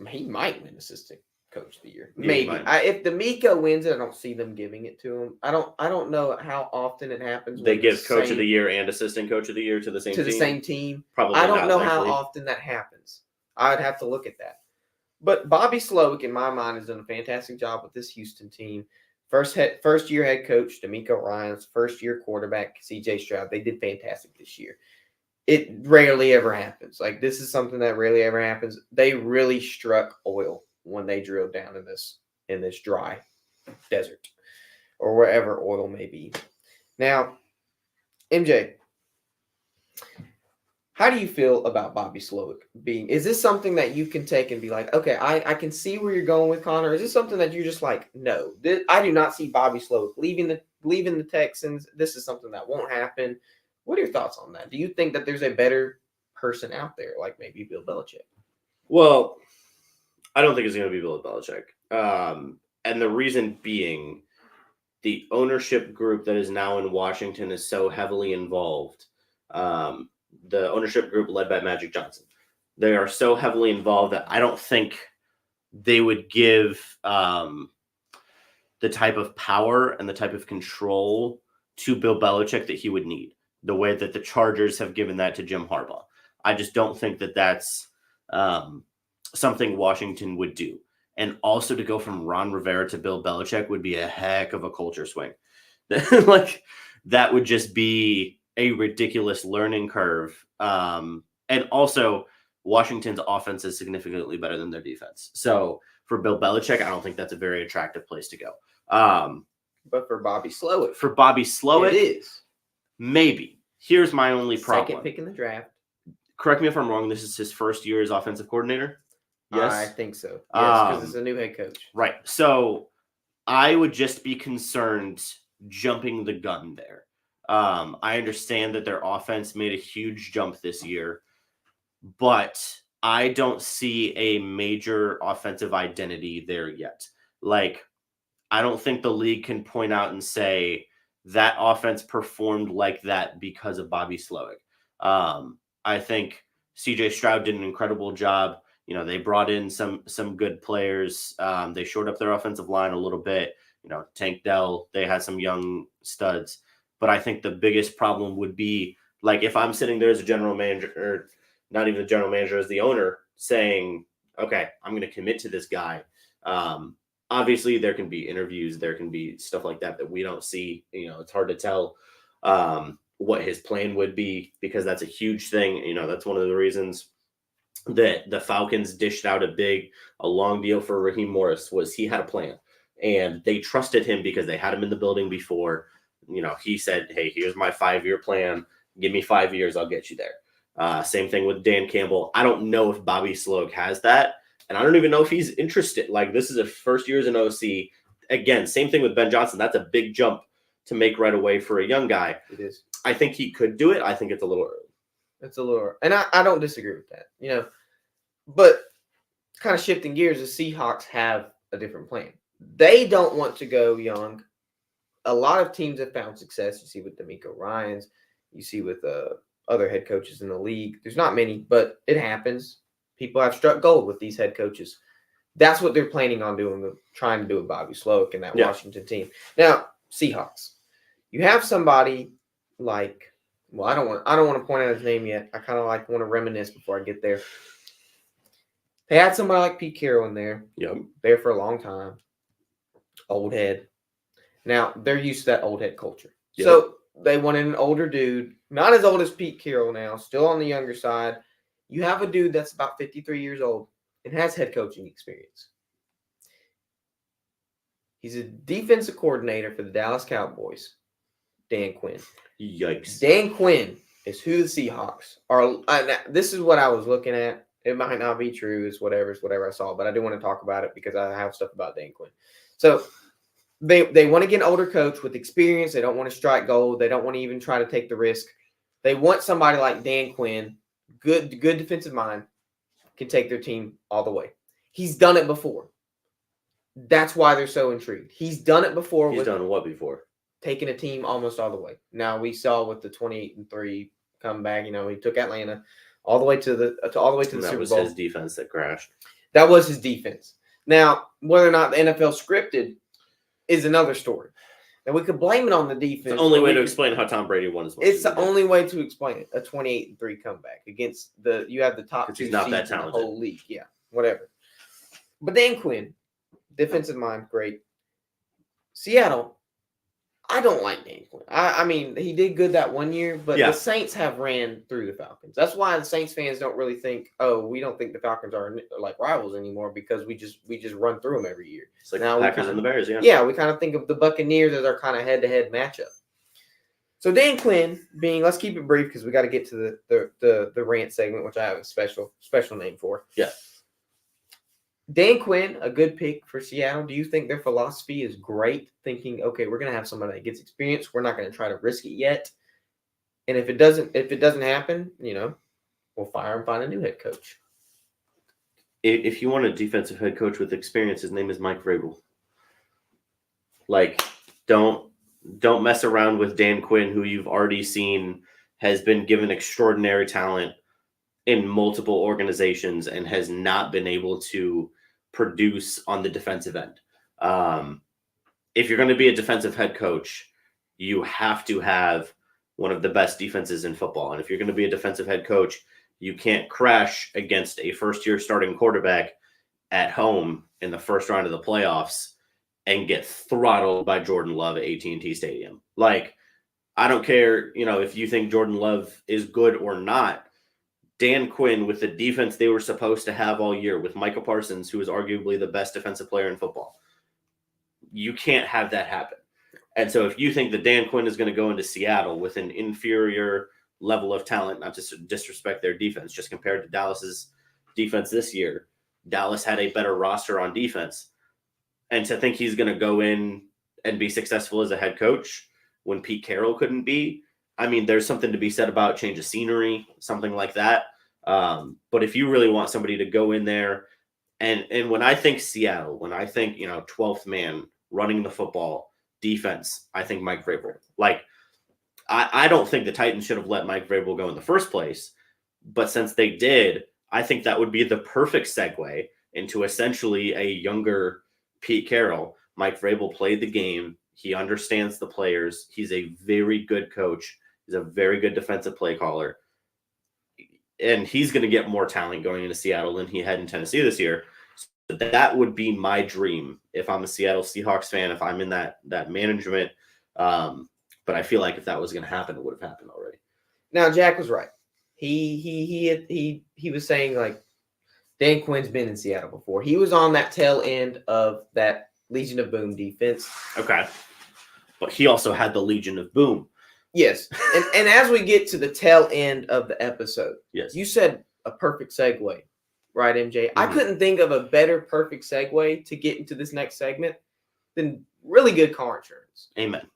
he might win assistant coach of the year. Maybe. If D'Amico wins it, I don't see them giving it to him. I don't know how often it happens. They give coach of the year and assistant coach of the year to the same team. Probably. I don't know how often that happens. I would have to look at that. But Bobby Slowick, in my mind, has done a fantastic job with this Houston team. First year head coach, D'Amico Ryans. First year quarterback, C.J. Stroud. They did fantastic this year. It rarely ever happens. This is something that rarely ever happens. They really struck oil when they drilled down in this dry desert or wherever oil may be. Now, MJ, how do you feel about Bobby Slowick being? Is this something that you can take and be like, okay, I can see where you're going with Connor? Is this something that you're just like, no, I do not see Bobby Slowick leaving the Texans. This is something that won't happen. What are your thoughts on that? Do you think that there's a better person out there, like maybe Bill Belichick? Well, I don't think it's going to be Bill Belichick. And the reason being, the ownership group that is now in Washington is so heavily involved. The ownership group led by Magic Johnson. They are so heavily involved that I don't think they would give the type of power and the type of control to Bill Belichick that he would need, the way that the Chargers have given that to Jim Harbaugh. I just don't think that that's something Washington would do. And also to go from Ron Rivera to Bill Belichick would be a heck of a culture swing. That would just be a ridiculous learning curve. And also Washington's offense is significantly better than their defense. So For Bill Belichick, I don't think that's a very attractive place to go. But for Bobby Slowick, For Bobby Slowick, it is. Maybe. Here's my only problem. Second pick in the draft. Correct me if I'm wrong. This is his first year as offensive coordinator. Yes, I think so. Yes, because it's a new head coach. Right. So I would just be concerned jumping the gun there. I understand that their offense made a huge jump this year, but I don't see a major offensive identity there yet. Like, I don't think the league can point out and say that offense performed like that because of Bobby Slowick. I think CJ Stroud did an incredible job. You know, they brought in some good players. They shored up their offensive line a little bit. You know, Tank Dell, they had some young studs. But I think the biggest problem would be, like, if I'm sitting there as a general manager, or not even the general manager, as the owner, saying, okay, I'm going to commit to this guy. Obviously, there can be interviews. There can be stuff like that we don't see. You know, it's hard to tell what his plan would be, because that's a huge thing. You know, that's one of the reasons that the Falcons dished out a long deal for Raheem Morris, was he had a plan. And they trusted him because they had him in the building before. You know, he said, hey, here's my 5-year plan. Give me 5 years, I'll get you there. Same thing with Dan Campbell. I don't know if Bobby Slowick has that. And I don't even know if he's interested. Like, this is a first year as an OC. Again, same thing with Ben Johnson. That's a big jump to make right away for a young guy. It is. I think he could do it. I think it's a little early. It's a little, and I don't disagree with that, you know. But kind of shifting gears, the Seahawks have a different plan. They don't want to go young. A lot of teams have found success. You see with D'Amico Ryans, you see with other head coaches in the league. There's not many, but it happens. People have struck gold with these head coaches. That's what they're planning on doing, trying to do with Bobby Slowick and that Washington team. Now, Seahawks, you have somebody like, well, I don't want to point out his name yet. I kind of want to reminisce before I get there. They had somebody like Pete Carroll in there. Yep. There for a long time. Old head. Now, they're used to that old head culture. Yep. So they wanted an older dude, not as old as Pete Carroll now, still on the younger side. You have a dude that's about 53 years old and has head coaching experience. He's a defensive coordinator for the Dallas Cowboys, Dan Quinn. Yikes. Dan Quinn is who the Seahawks are. This is what I was looking at. It might not be true. It's whatever I saw, but I do want to talk about it because I have stuff about Dan Quinn. So they want to get an older coach with experience. They don't want to strike gold. They don't want to even try to take the risk. They want somebody like Dan Quinn, good defensive mind, can take their team all the way. He's done it before. That's why they're so intrigued. He's done it before. He's done what before? Taking a team almost all the way. Now we saw with the 28-3 comeback. You know, he took Atlanta all the way to the Super Bowl. That was his defense that crashed. That was his defense. Now, whether or not the NFL scripted is another story. And we could blame it on the defense. It's the only way to explain how Tom Brady won as much. It's the only way to explain it. A 28-3 comeback against you have the top two seeds in the whole league. Yeah, whatever. But Dan Quinn, defensive mind, great. Seattle, I don't like Dan Quinn. I mean, he did good that one year, but the Saints have ran through the Falcons. That's why the Saints fans don't really think, oh, we don't think the Falcons are like rivals anymore because we just run through them every year. It's like the Packers and the Bears, yeah. Yeah, we kind of think of the Buccaneers as our kind of head-to-head matchup. So Dan Quinn being, let's keep it brief because we got to get to the rant segment, which I have a special name for. Yeah. Dan Quinn, a good pick for Seattle. Do you think their philosophy is great? Thinking, okay, we're going to have somebody that gets experience. We're not going to try to risk it yet. And if it doesn't happen, you know, we'll fire and find a new head coach. If you want a defensive head coach with experience, his name is Mike Vrabel. Like, don't mess around with Dan Quinn, who you've already seen has been given extraordinary talent in multiple organizations and has not been able to produce on the defensive end. If you're going to be a defensive head coach, you have to have one of the best defenses in football. And if you're going to be a defensive head coach, you can't crash against a first-year starting quarterback at home in the first round of the playoffs and get throttled by Jordan Love at AT&T Stadium. Like, I don't care, you know, if you think Jordan Love is good or not. Dan Quinn with the defense they were supposed to have all year with Micah Parsons, who is arguably the best defensive player in football. You can't have that happen. And so if you think that Dan Quinn is going to go into Seattle with an inferior level of talent, not to disrespect their defense, just compared to Dallas's defense this year, Dallas had a better roster on defense. And to think he's going to go in and be successful as a head coach when Pete Carroll couldn't be, I mean, there's something to be said about change of scenery, something like that. But if you really want somebody to go in there, and when I think Seattle, when I think, 12th man running the football defense, I think Mike Vrabel. Like, I don't think the Titans should have let Mike Vrabel go in the first place. But since they did, I think that would be the perfect segue into essentially a younger Pete Carroll. Mike Vrabel played the game. He understands the players. He's a very good coach. He's a very good defensive play caller. And he's going to get more talent going into Seattle than he had in Tennessee this year. So that would be my dream if I'm a Seattle Seahawks fan, if I'm in that management. But I feel like if that was going to happen, it would have happened already. Now, Jack was right. He was saying, like, Dan Quinn's been in Seattle before. He was on that tail end of that Legion of Boom defense. Okay. But he also had the Legion of Boom. Yes. And as we get to the tail end of the episode, yes, you said a perfect segue, right, MJ? Mm-hmm. I couldn't think of a better perfect segue to get into this next segment than really good car insurance. Amen.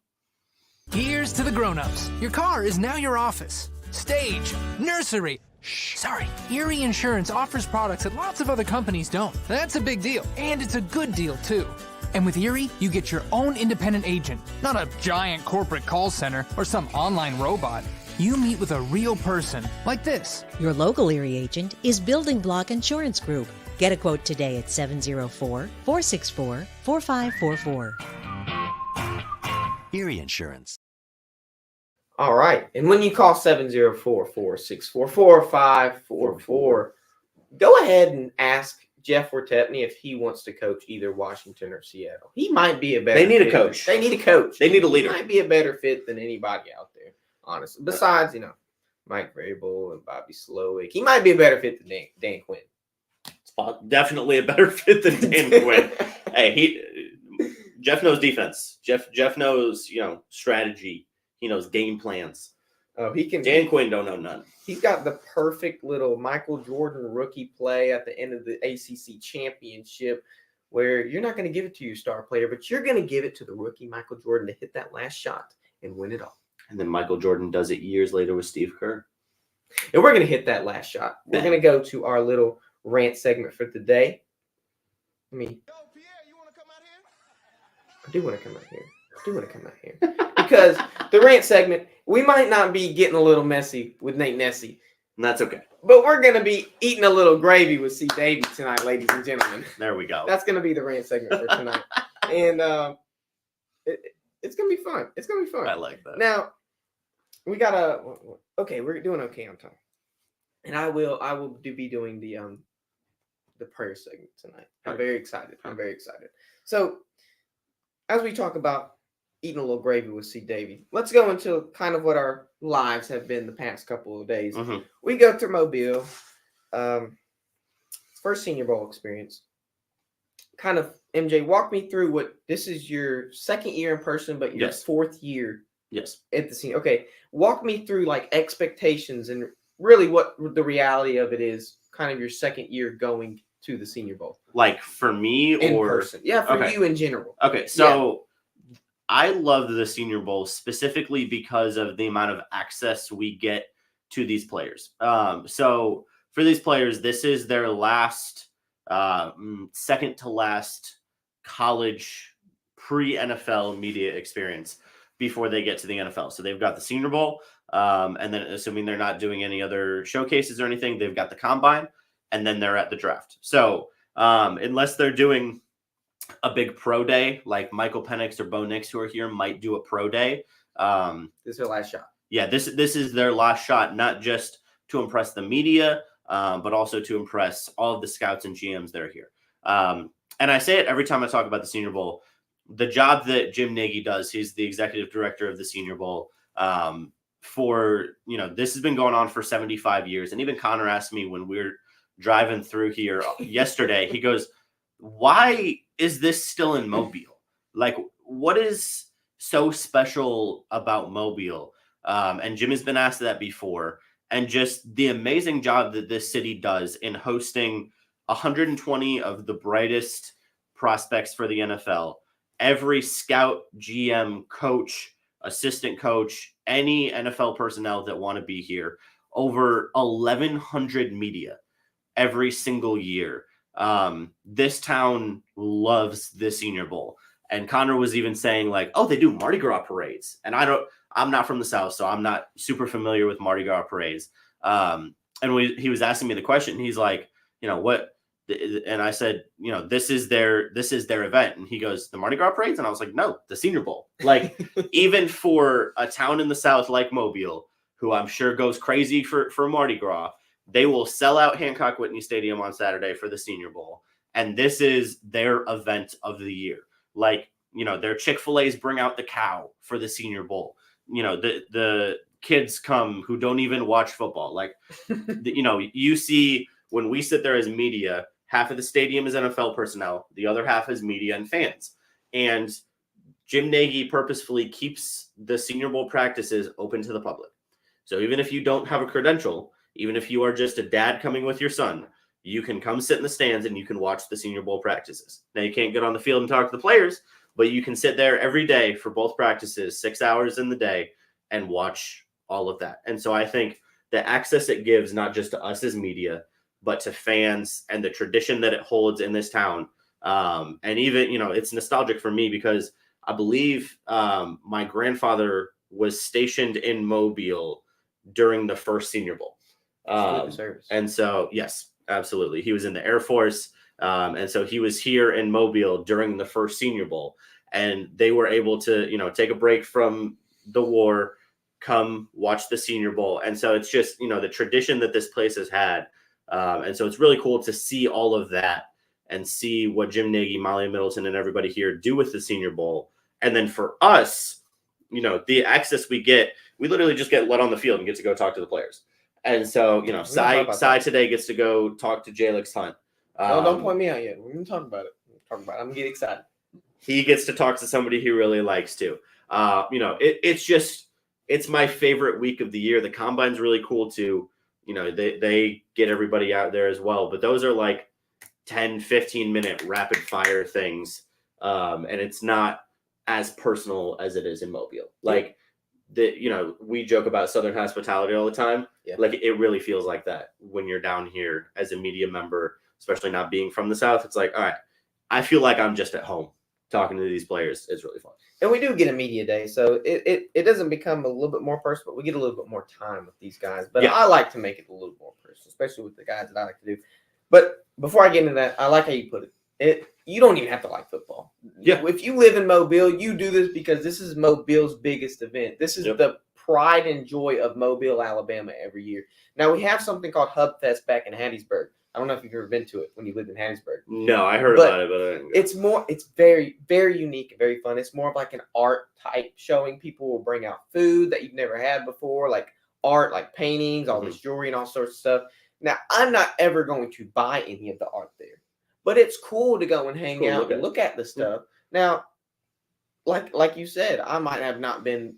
Here's to the grown-ups. Your car is now your office, stage, nursery. Sorry, Erie Insurance offers products that lots of other companies don't. That's a big deal, and it's a good deal, too. And with Erie, you get your own independent agent, not a giant corporate call center or some online robot. You meet with a real person, like this. Your local Erie agent is Building Block Insurance Group. Get a quote today at 704-464-4544. Erie Insurance. All right. And when you call 704-464-4544, go ahead and ask Jeff Wertepney if he wants to coach either Washington or Seattle. He might be a better They need fit. a coach. They need a coach. They need a leader. He might be a better fit than anybody out there, honestly. Besides, Mike Vrabel and Bobby Slowick. He might be a better fit than Dan Quinn. Definitely a better fit than Dan Quinn. Hey, Jeff knows defense. Jeff knows, strategy. He knows game plans. Oh, he can. Dan Quinn don't know none. He's got the perfect little Michael Jordan rookie play at the end of the ACC championship where you're not going to give it to your star player, but you're going to give it to the rookie Michael Jordan to hit that last shot and win it all. And then Michael Jordan does it years later with Steve Kerr. And we're going to hit that last shot. We're going to go to our little rant segment for today. Yo, Pierre, you want to come out here? I do want to come out here. Because the rant segment, we might not be getting a little messy with Nate Nessy. And that's okay. But we're going to be eating a little gravy with C. Davey tonight, ladies and gentlemen. There we go. That's going to be the rant segment for tonight. And it's going to be fun. It's going to be fun. I like that. Now, we got we're doing okay on time. And I will be doing the prayer segment tonight. I'm very excited. So, as we talk about eating a little gravy with C. Davey, let's go into kind of what our lives have been the past couple of days. Mm-hmm. We go through Mobile. First Senior Bowl experience. Kind of, MJ, walk me through what this is your second year in person, but your fourth year at the Senior. Okay, walk me through like expectations and really what the reality of it is, kind of your second year going to the Senior Bowl. Like for me in or person? Yeah, for you in general. Okay, so I love the Senior Bowl specifically because of the amount of access we get to these players. So for these players, this is their last, second to last college pre-NFL media experience before they get to the NFL. So they've got the Senior Bowl, and then assuming they're not doing any other showcases or anything, they've got the Combine, and then they're at the draft. So unless they're doing a big pro day, like Michael Penix or Bo Nix, who are here, might do a pro day. This is their last shot. Yeah, this is their last shot, not just to impress the media, but also to impress all of the scouts and GMs that are here. And I say it every time I talk about the Senior Bowl. The job that Jim Nagy does, he's the executive director of the Senior Bowl. for, this has been going on for 75 years. And even Connor asked me when we were driving through here yesterday, he goes, why is this still in Mobile? Like, what is so special about Mobile? And Jim has been asked that before. And just the amazing job that this city does in hosting 120 of the brightest prospects for the NFL. Every scout, GM, coach, assistant coach, any NFL personnel that want to be here. Over 1,100 media every single year. This town loves the Senior Bowl. And Connor was even saying like, oh, they do Mardi Gras parades. And I'm not from the South, so I'm not super familiar with Mardi Gras parades. And he was asking me the question. He's like, what? And I said, this is their event. And he goes, the Mardi Gras parades? And I was like, no, the Senior Bowl. Like, even for a town in the South like Mobile, who I'm sure goes crazy for Mardi Gras, they will sell out Hancock Whitney Stadium on Saturday for the Senior Bowl. And this is their event of the year. Like, their Chick-fil-A's bring out the cow for the Senior Bowl. The kids come who don't even watch football. Like, you see when we sit there as media, half of the stadium is NFL personnel. The other half is media and fans. And Jim Nagy purposefully keeps the Senior Bowl practices open to the public. So even if you don't have a credential, even if you are just a dad coming with your son, you can come sit in the stands and you can watch the Senior Bowl practices. Now, you can't get on the field and talk to the players, but you can sit there every day for both practices, 6 hours in the day, and watch all of that. And so I think the access it gives, not just to us as media, but to fans and the tradition that it holds in this town. And even, it's nostalgic for me because I believe my grandfather was stationed in Mobile during the first Senior Bowl. And so, yes, absolutely. He was in the Air Force. And so he was here in Mobile during the first Senior Bowl. And they were able to, take a break from the war, come watch the Senior Bowl. And so it's just, the tradition that this place has had. And so it's really cool to see all of that and see what Jim Nagy, Molly Middleton, and everybody here do with the Senior Bowl. And then for us, the access we get, we literally just get let on the field and get to go talk to the players. And so, Cy today gets to go talk to Jalix Hunt. Don't point me out yet. We're going to talk about it. I'm going to get excited. He gets to talk to somebody he really likes to. It's my favorite week of the year. The Combine's really cool too. They get everybody out there as well. But those are like 10, 15-minute rapid fire things. And it's not as personal as it is in Mobile. Like, we joke about Southern hospitality all the time. Yeah. Like, it really feels like that when you're down here as a media member, especially not being from the South. It's like, all right, I feel like I'm just at home talking to these players. It's really fun. And we do get a media day, so it doesn't become a little bit more personal, but we get a little bit more time with these guys. But yeah. I like to make it a little more personal, especially with the guys that I like to do. But before I get into that, I like how you put it. You don't even have to like football. Yeah. If you live in Mobile, you do this because this is Mobile's biggest event. This is the pride and joy of Mobile, Alabama every year. Now, we have something called Hub Fest back in Hattiesburg. I don't know if you've ever been to it when you lived in Hattiesburg. No, I heard about it, but I didn't go. It's very, very unique and very fun. It's more of like an art type showing. People will bring out food that you've never had before, like art, like paintings, all this jewelry and all sorts of stuff. Now, I'm not ever going to buy any of the art there, but it's cool to go and hang out and look at the stuff. Now, like you said, I might have not been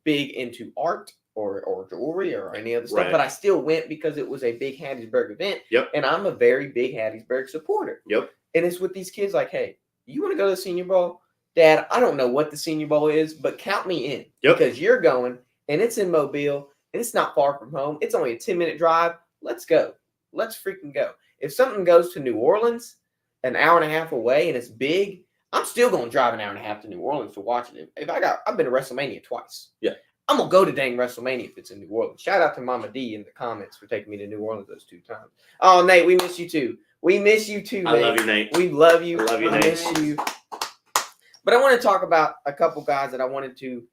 big into art or jewelry or any other stuff, but I still went because it was a big Hattiesburg event. Yep. And I'm a very big Hattiesburg supporter. Yep. And it's with these kids like, hey, you want to go to the Senior Bowl? Dad, I don't know what the Senior Bowl is, but count me in. Yep. Because you're going, and it's in Mobile, and it's not far from home. It's only a 10-minute drive. Let's go. Let's freaking go. If something goes to New Orleans, an hour and a half away, and it's big, I'm still going to drive an hour and a half to New Orleans to watch it. I've been to WrestleMania twice. Yeah. I'm going to go to dang WrestleMania if it's in New Orleans. Shout out to Mama D in the comments for taking me to New Orleans those 2 times. Oh, Nate, we miss you too. We miss you too, Nate. I love you, Nate. We love you. I love you, Nate. Miss you. But I want to talk about a couple guys that I wanted to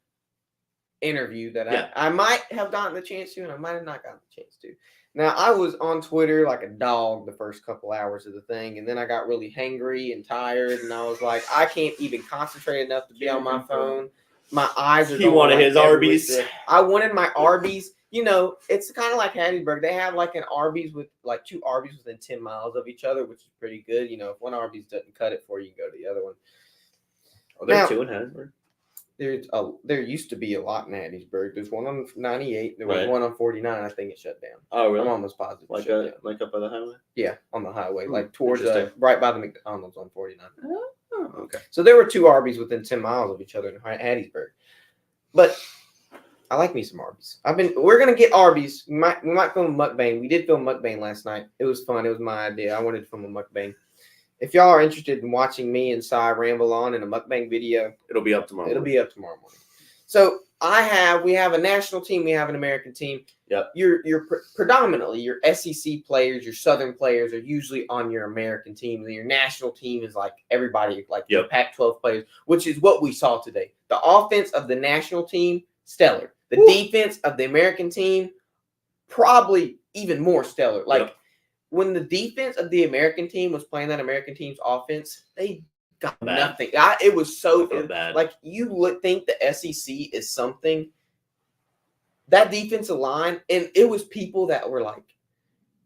interview that I might have gotten the chance to, and I might have not gotten the chance to. Now, I was on Twitter like a dog the first couple hours of the thing, and then I got really hangry and tired, and I was like, I can't even concentrate enough to be on my phone. my eyes are. He going wanted like his everywhere Arby's. still. I wanted my Arby's. You know, it's kind of like Hattiesburg. They have like an Arby's with like 2 Arby's within 10 miles of each other, which is pretty good. You know, if one Arby's doesn't cut it for you, you can go to the other one. Oh, there Now- are 2 in Hattiesburg. There used to be a lot in Hattiesburg. There's one on 98. There was Right. one on 49. I think it shut down. Oh, I'm really? almost positive. it Like shut down. like up by the highway. Yeah, on the highway, like towards interesting. right by the McDonald's on 49. Oh, okay. So there were 2 Arby's within 10 miles of each other in Hattiesburg. But I like me some Arby's. We're gonna get Arby's. We might film a mukbang. We did film a mukbang last night. It was fun. It was my idea. I wanted to film a mukbang. If y'all are interested in watching me and Cy ramble on in a mukbang video, It'll be up tomorrow. it'll be up tomorrow morning. So we have a national team, we have an American team. Yep. You're predominantly your SEC players, your Southern players are usually on your American team, and your national team is like everybody, like the Pac-12 players, which is what we saw today. The offense of the national team, stellar. The defense of the American team, probably even more stellar. Like when the defense of the American team was playing that American team's offense, they got nothing. It was so bad. Like you would think the SEC is something. That defensive line, and it was people that were like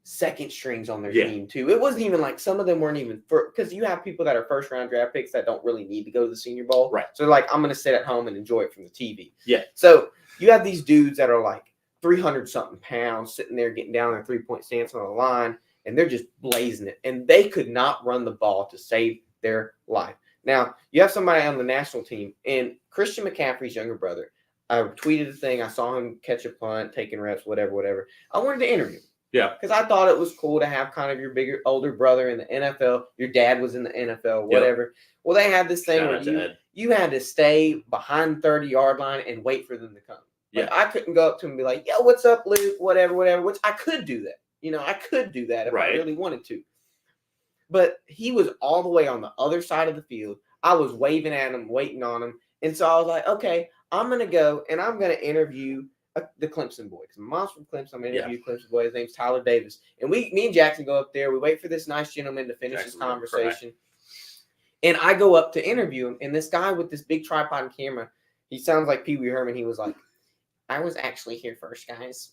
second strings on their team too. It wasn't even like some of them weren't even because you have people that are 1st round draft picks that don't really need to go to the Senior Bowl. Right. So they're like, I'm gonna sit at home and enjoy it from the TV. Yeah. So you have these dudes that are like 300 something pounds sitting there getting down their 3-point stance on the line, and they're just blazing it. And they could not run the ball to save their life. Now, you have somebody on the national team, and Christian McCaffrey's younger brother. I tweeted a thing. I saw him catch a punt, taking reps, whatever. I wanted to interview him. Yeah. Because I thought it was cool to have kind of your bigger, older brother in the NFL. Your dad was in the NFL, whatever. Yep. Well, they had this thing where you had to stay behind 30-yard line and wait for them to come. Like, I couldn't go up to him and be like, yo, what's up, Luke? Whatever, which I could do that. You know, I could do that if I really wanted to. But he was all the way on the other side of the field. I was waving at him, waiting on him. And so I was like, okay, I'm going to go and I'm going to interview the Clemson boy. Because my mom's from Clemson. I'm going to interview Clemson boy. His name's Tyler Davis. And me and Jackson go up there. We wait for this nice gentleman to finish his conversation. And I go up to interview him. And this guy with this big tripod and camera, he sounds like Pee Wee Herman. He was like, I was actually here first, guys.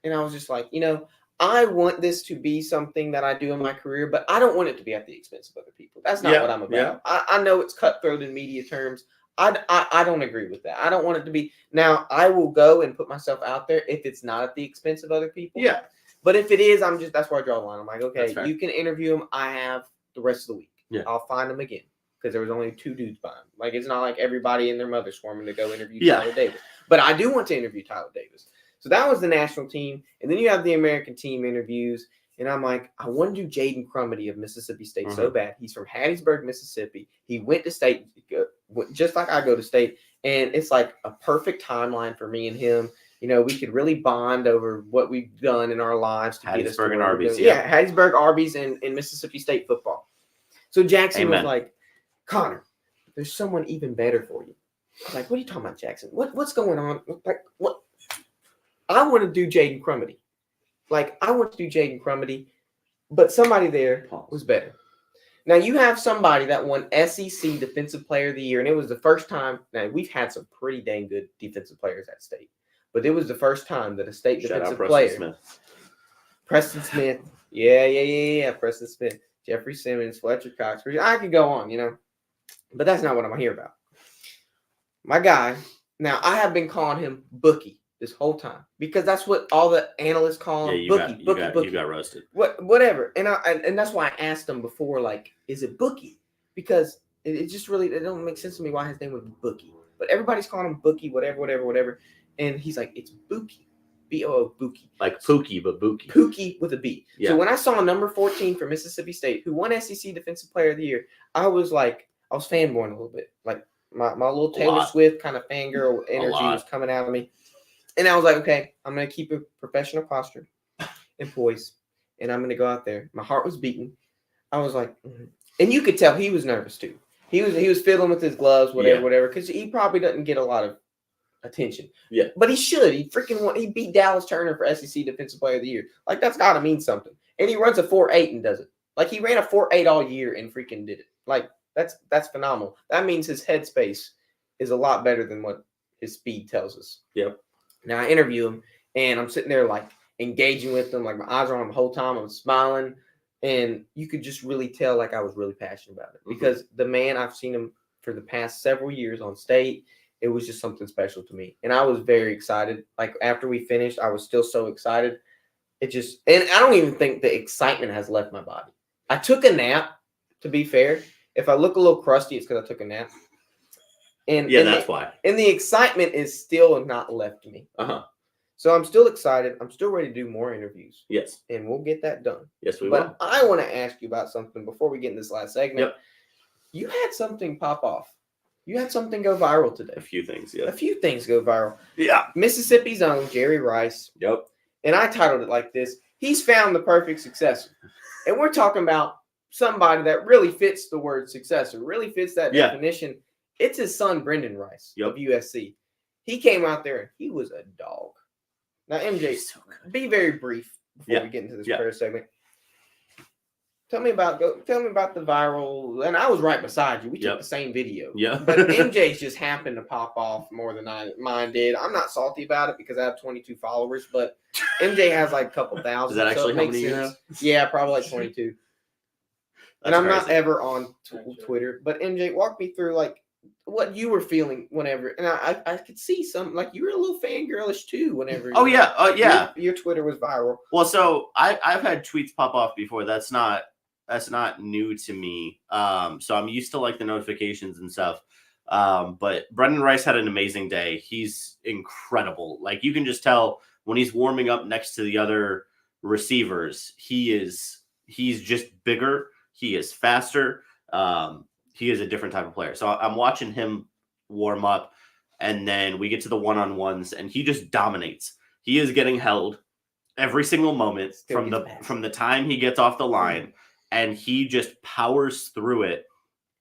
And I was just like, you know, I want this to be something that I do in my career, but I don't want it to be at the expense of other people. That's not what I'm about. I know it's cutthroat in media terms. I don't agree with that. I don't want it to be. Now, I will go and put myself out there if it's not at the expense of other people. Yeah. But if it is, that's where I draw the line. I'm like, okay, you can interview him. I have the rest of the week. Yeah. I'll find him again because there was only 2 dudes by him. Like, it's not like everybody and their mother swarming to go interview Tyler Davis. But I do want to interview Tyler Davis. So that was the national team. And then you have the American team interviews. And I'm like, I want to do Jaden Crumity of Mississippi State so bad. He's from Hattiesburg, Mississippi. He went to state just like I go to state. And it's like a perfect timeline for me and him. You know, we could really bond over what we've done in our lives to get us to and Arby's. Yeah, Hattiesburg, Arby's, and Mississippi State football. So Jackson was like, Connor, there's someone even better for you. I was like, what are you talking about, Jackson? What's going on? Like, what? I want to do Jaden Crumity. Like, I want to do Jaden Crumity, but somebody there was better. Now, you have somebody that won SEC Defensive Player of the Year, and it was the first time. Now, we've had some pretty dang good defensive players at state, but it was the first time that a state defensive player. Preston Smith. Yeah. Preston Smith. Jeffrey Simmons, Fletcher Cox. I could go on, you know, but that's not what I'm here about. My guy. Now, I have been calling him Bookie this whole time because that's what all the analysts call him. Bookie. You got roasted. Whatever. And that's why I asked him before, like, is it Bookie? Because it just really, it don't make sense to me why his name was Bookie. But everybody's calling him Bookie, whatever. And he's like, it's Bookie. B-O-O, Bookie. Like Pookie, but Bookie. Pookie with a B. Yeah. So when I saw number 14 for Mississippi State, who won SEC Defensive Player of the Year, I was fanboying a little bit. Like my little Taylor Swift kind of fangirl energy was coming out of me. And I was like, okay, I'm going to keep a professional posture and poise. And I'm going to go out there. My heart was beating. I was like, and you could tell he was nervous too. He was fiddling with his gloves, whatever, because he probably doesn't get a lot of attention. Yeah. But he should. He beat Dallas Turner for SEC Defensive Player of the Year. Like, that's got to mean something. And he runs a 4.8 and does it. Like, he ran a 4.8 all year and freaking did it. Like, that's phenomenal. That means his headspace is a lot better than what his speed tells us. Yep. Now I interview him, and I'm sitting there like engaging with him, like my eyes are on him the whole time. I'm smiling, and you could just really tell like I was really passionate about it because the man, I've seen him for the past several years on state. It was just something special to me, and I was very excited. Like after we finished, I was still so excited. It just, and I don't even think the excitement has left my body. I took a nap. To be fair, if I look a little crusty, it's because I took a nap. And that's why. And the excitement is still not left me. So I'm still excited. I'm still ready to do more interviews. Yes. And we'll get that done. Yes, we But will. I want to ask you about something before we get in this last segment. Yep. You had something pop off. You had something go viral today. A few things, yeah. A few things go viral. Yeah. Mississippi's own Jerry Rice. Yep. And I titled it like this: He's found the perfect successor. And we're talking about somebody that really fits the word successor, really fits that definition. It's his son, Brendan Rice of USC. He came out there and he was a dog. Now, MJ, be very brief before we get into this prayer segment. Tell me about the viral. And I was right beside you. We took the same video. Yeah. But MJ's just happened to pop off more than mine did. I'm not salty about it because I have 22 followers, but MJ has like a couple thousand. Is that actually so how many you have? Yeah, probably like 22. And I'm not ever on Twitter, but MJ, walk me through like what you were feeling whenever, and I could see some like you were a little fangirlish too whenever. Your Twitter was viral. Well, so I've had tweets pop off before. That's not new to me. So I'm used to like the notifications and stuff. But Brendan Rice had an amazing day. He's incredible. Like you can just tell when he's warming up next to the other receivers, he's just bigger. He is faster. He is a different type of player. So I'm watching him warm up, and then we get to the one-on-ones, and he just dominates. He is getting held every single moment from the time he gets off the line, and he just powers through it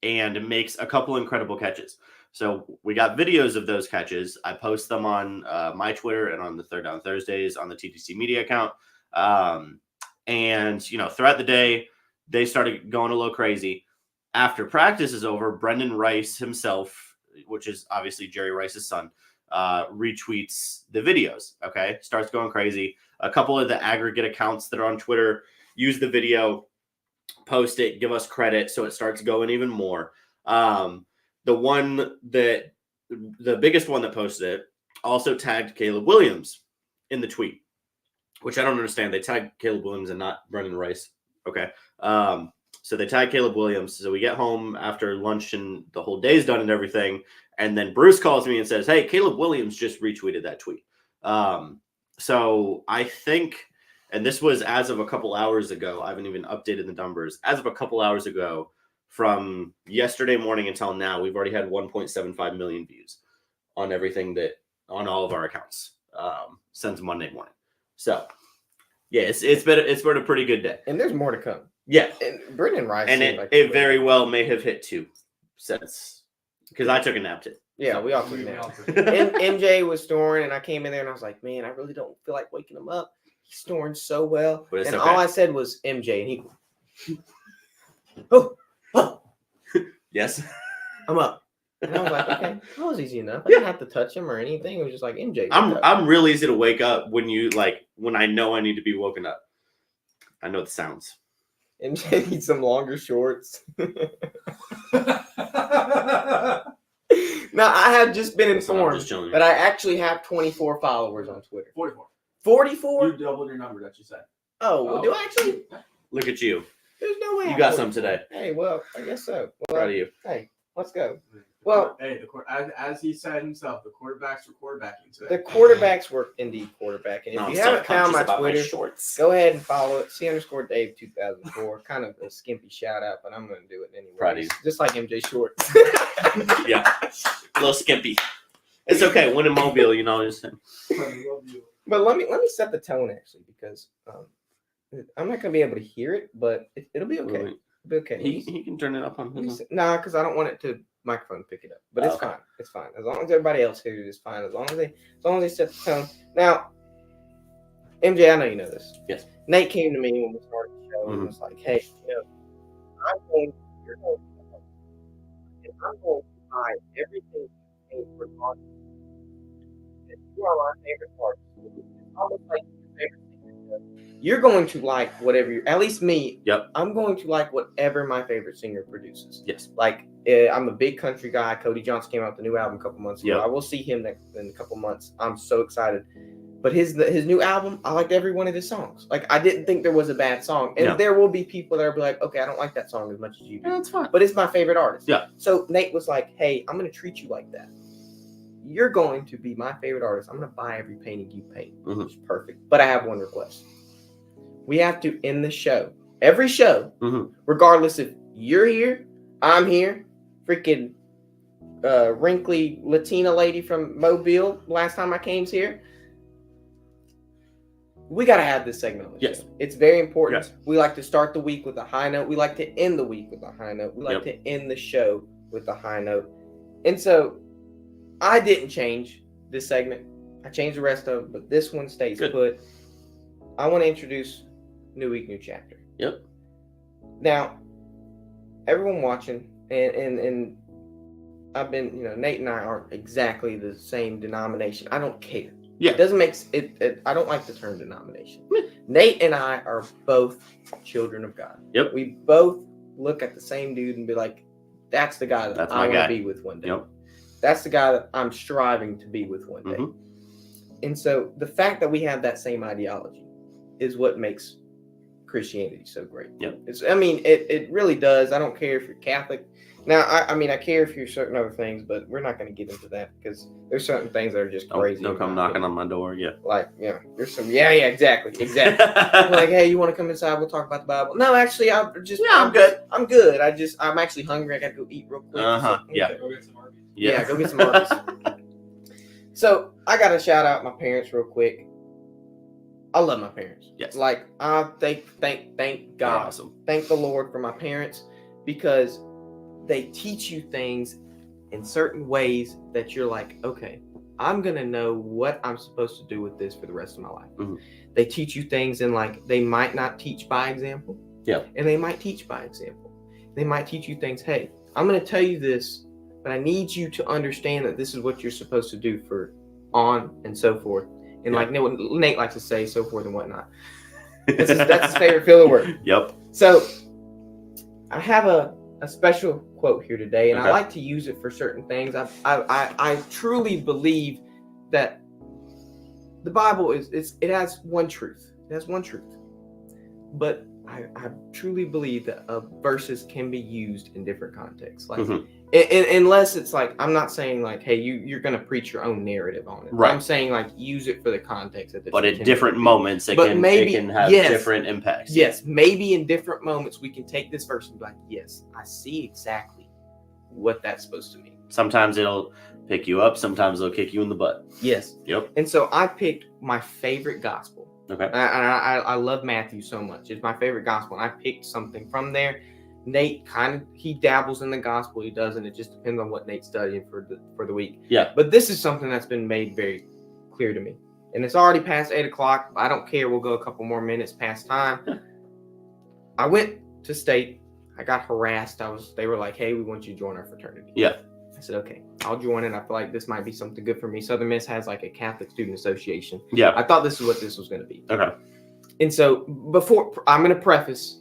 and makes a couple incredible catches. So we got videos of those catches. I post them on my Twitter and on the Third Down Thursdays on the TTC Media account. And throughout the day, they started going a little crazy. After practice is over, Brendan Rice himself, which is obviously Jerry Rice's son, retweets the videos, starts going crazy. A couple of the aggregate accounts that are on Twitter use the video, post it, give us credit, so it starts going even more. The biggest one that posted it also tagged Caleb Williams in the tweet, which I don't understand. They tagged Caleb Williams and not Brendan Rice. Okay. So they tag Caleb Williams. So we get home after lunch and the whole day's done and everything. And then Bruce calls me and says, hey, Caleb Williams just retweeted that tweet. So I think, and this was as of a couple hours ago, I haven't even updated the numbers. As of a couple hours ago, from yesterday morning until now, we've already had 1.75 million views on everything on all of our accounts since Monday morning. So yeah, it's been a pretty good day. And there's more to come. Yeah. And Brendan Rice. And it very well may have hit 2 since, because I took a nap too. Yeah, we all took a nap. MJ was snoring, and I came in there and I was like, man, I really don't feel like waking him up. He's snoring so well. And okay. all I said was MJ, and he, oh. Yes. I'm up. And I was like, okay, that was easy enough. I didn't have to touch him or anything. It was just like MJ. I'm real easy to wake up when I know I need to be woken up. I know the sounds. MJ needs some longer shorts. Now, I have just been informed that I actually have 24 followers on Twitter. 44. 44? You doubled your number that you said. Oh, well, do I actually? Look at you. There's no way. You got some today. Hey, well, I guess so. Well, Proud of you. Hey, let's go. Well, hey, as he said himself, the quarterbacks were quarterbacking today. The quarterbacks were indeed quarterbacking. If you haven't found my Twitter, go ahead and follow it. C_Dave2004. Kind of a skimpy shout out, but I'm going to do it anyway. Proud of you. Just like MJ Shorts. Yeah, a little skimpy. It's okay. When in Mobile, just But let me set the tone actually, because I'm not going to be able to hear it, but it'll be okay. Really? It'll be okay. He can turn it up on his. Nah, because I don't want it to microphone pick it up. But it's fine. It's fine. As long as everybody else hears it, it's fine. As long as they set the tone. Now, MJ, I know you know this. Yes. Nate came to me when we started the show and was like, hey, you're going to buy everything you me for talking. You are my favorite artist. It's almost like your favorite singer. You're going to like whatever at least me. Yep. I'm going to like whatever my favorite singer produces. Yes. Like I'm a big country guy. Cody Johnson came out with a new album a couple months ago. Yep. I will see him in a couple months. I'm so excited. But his new album, I liked every one of his songs. Like I didn't think there was a bad song. And there will be people that will be like, okay, I don't like that song as much as you do. Yeah, that's fine. But it's my favorite artist. Yeah. So Nate was like, hey, I'm going to treat you like that. You're going to be my favorite artist. I'm going to buy every painting you paint. Mm-hmm. Which is perfect. But I have one request. We have to end the show. Every show, regardless if you're here, I'm here, freaking wrinkly Latina lady from Mobile, last time I came here. We got to have this segment on the show. It's very important. Yes. We like to start the week with a high note. We like to end the week with a high note. We like to end the show with a high note. And so I didn't change this segment. I changed the rest of it, but this one stays put. I want to introduce New Week, New Chapter. Yep. Now, everyone watching, and I've been, Nate and I aren't exactly the same denomination. I don't care. Yeah. It doesn't make it. I don't like the term denomination. Nate and I are both children of God. Yep. We both look at the same dude and be like, that's the guy that I want to be with one day. Yep. That's the guy that I'm striving to be with one day. And so the fact that we have that same ideology is what makes Christianity so great. Yep. It really does. I don't care if you're Catholic. Now, I care if you're certain other things, but we're not going to get into that because there's certain things that are just crazy. Don't come knocking on my door. Yeah. Like, there's some. Yeah, exactly. Like, hey, you want to come inside? We'll talk about the Bible. No, actually, I'm good. I'm good. I'm actually hungry. I got to go eat real quick. Yeah. Go get some Arby's. Yeah, go get some Arby's. So I got to shout out my parents real quick. I love my parents. Yes. Like, I thank God. Awesome. Thank the Lord for my parents because they teach you things in certain ways that you're like, okay, I'm going to know what I'm supposed to do with this for the rest of my life. They teach you things and like, they might not teach by example. Yeah. And they might teach by example. They might teach you things. Hey, I'm going to tell you this, but I need you to understand that this is what you're supposed to do for on and so forth. And like Nate likes to say, so forth and whatnot. That's his favorite filler word. Yep. So I have a special quote here today, and I like to use it for certain things. I truly believe that the Bible it has one truth. It has one truth. But I truly believe that verses can be used in different contexts. Like unless it's like, I'm not saying like, hey, you're going to preach your own narrative on it. Right. I'm saying like use it for the context of it. But at different moments, it can have different impacts. Yes, maybe in different moments we can take this verse and be like, yes, I see exactly what that's supposed to mean. Sometimes it'll pick you up. Sometimes it'll kick you in the butt. Yes. Yep. And so I picked my favorite gospel. Okay. I love Matthew so much. It's my favorite gospel. And I picked something from there. Nate he dabbles in the gospel. He doesn't. It just depends on what Nate's studying for the week. Yeah. But this is something that's been made very clear to me. And it's already past 8:00. I don't care. We'll go a couple more minutes past time. I went to state. I got harassed. They were like, hey, we want you to join our fraternity. Yeah. I said, okay, I'll join it. I feel like this might be something good for me. Southern Miss has like a Catholic Student Association. Yeah. I thought this is what this was going to be. Okay. And so before I'm going to preface,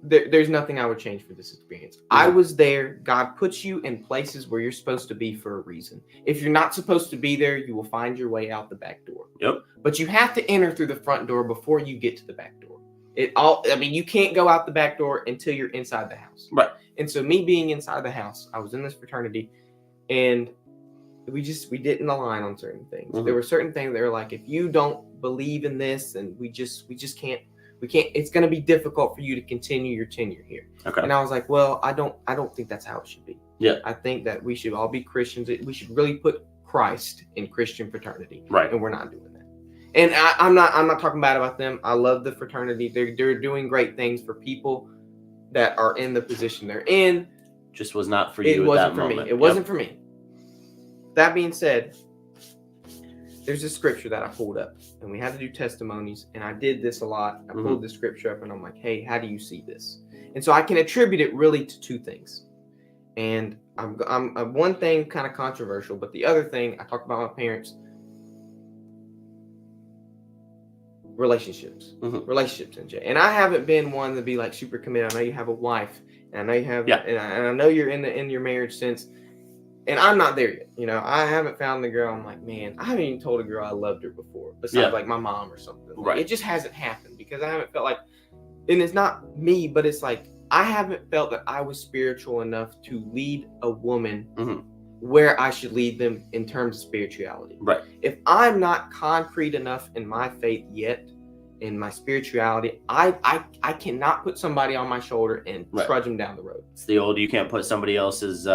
there's nothing I would change for this experience. Yeah. I was there. God puts you in places where you're supposed to be for a reason. If you're not supposed to be there, you will find your way out the back door. Yep. But you have to enter through the front door before you get to the back door. You can't go out the back door until you're inside the house. Right. And so me being inside the house, I was in this fraternity and we didn't align on certain things. There were certain things that were like, if you don't believe in this, and we just can't, it's going to be difficult for you to continue your tenure here. Okay. And I was like, well, I don't think that's how it should be. Yeah. I think that we should all be Christians. We should really put Christ in Christian fraternity. Right. And we're not doing that. And I'm not talking bad about them. I love the fraternity. They're doing great things for people that are in the position they're in. Just was not for you. It wasn't for me. It wasn't for me. That being said, there's a scripture that I pulled up, and we had to do testimonies, and I did this a lot. I pulled the scripture up, and I'm like, hey, how do you see this? And so I can attribute it really to two things. And I'm one thing kind of controversial, but the other thing I talked about my parents. Relationships, NJ. And I haven't been one to be like super committed. I know you have a wife, and I know you have, and I know you're in your marriage since, and I'm not there yet. I haven't found the girl. I'm like, man, I haven't even told a girl I loved her before, besides like my mom or something. Like, it just hasn't happened because I haven't felt like, and it's not me, but it's like I haven't felt that I was spiritual enough to lead a woman where I should lead them in terms of spirituality. Right. If I'm not concrete enough in my faith yet, in my spirituality, I cannot put somebody on my shoulder and trudge them down the road. It's the old, you can't put somebody else's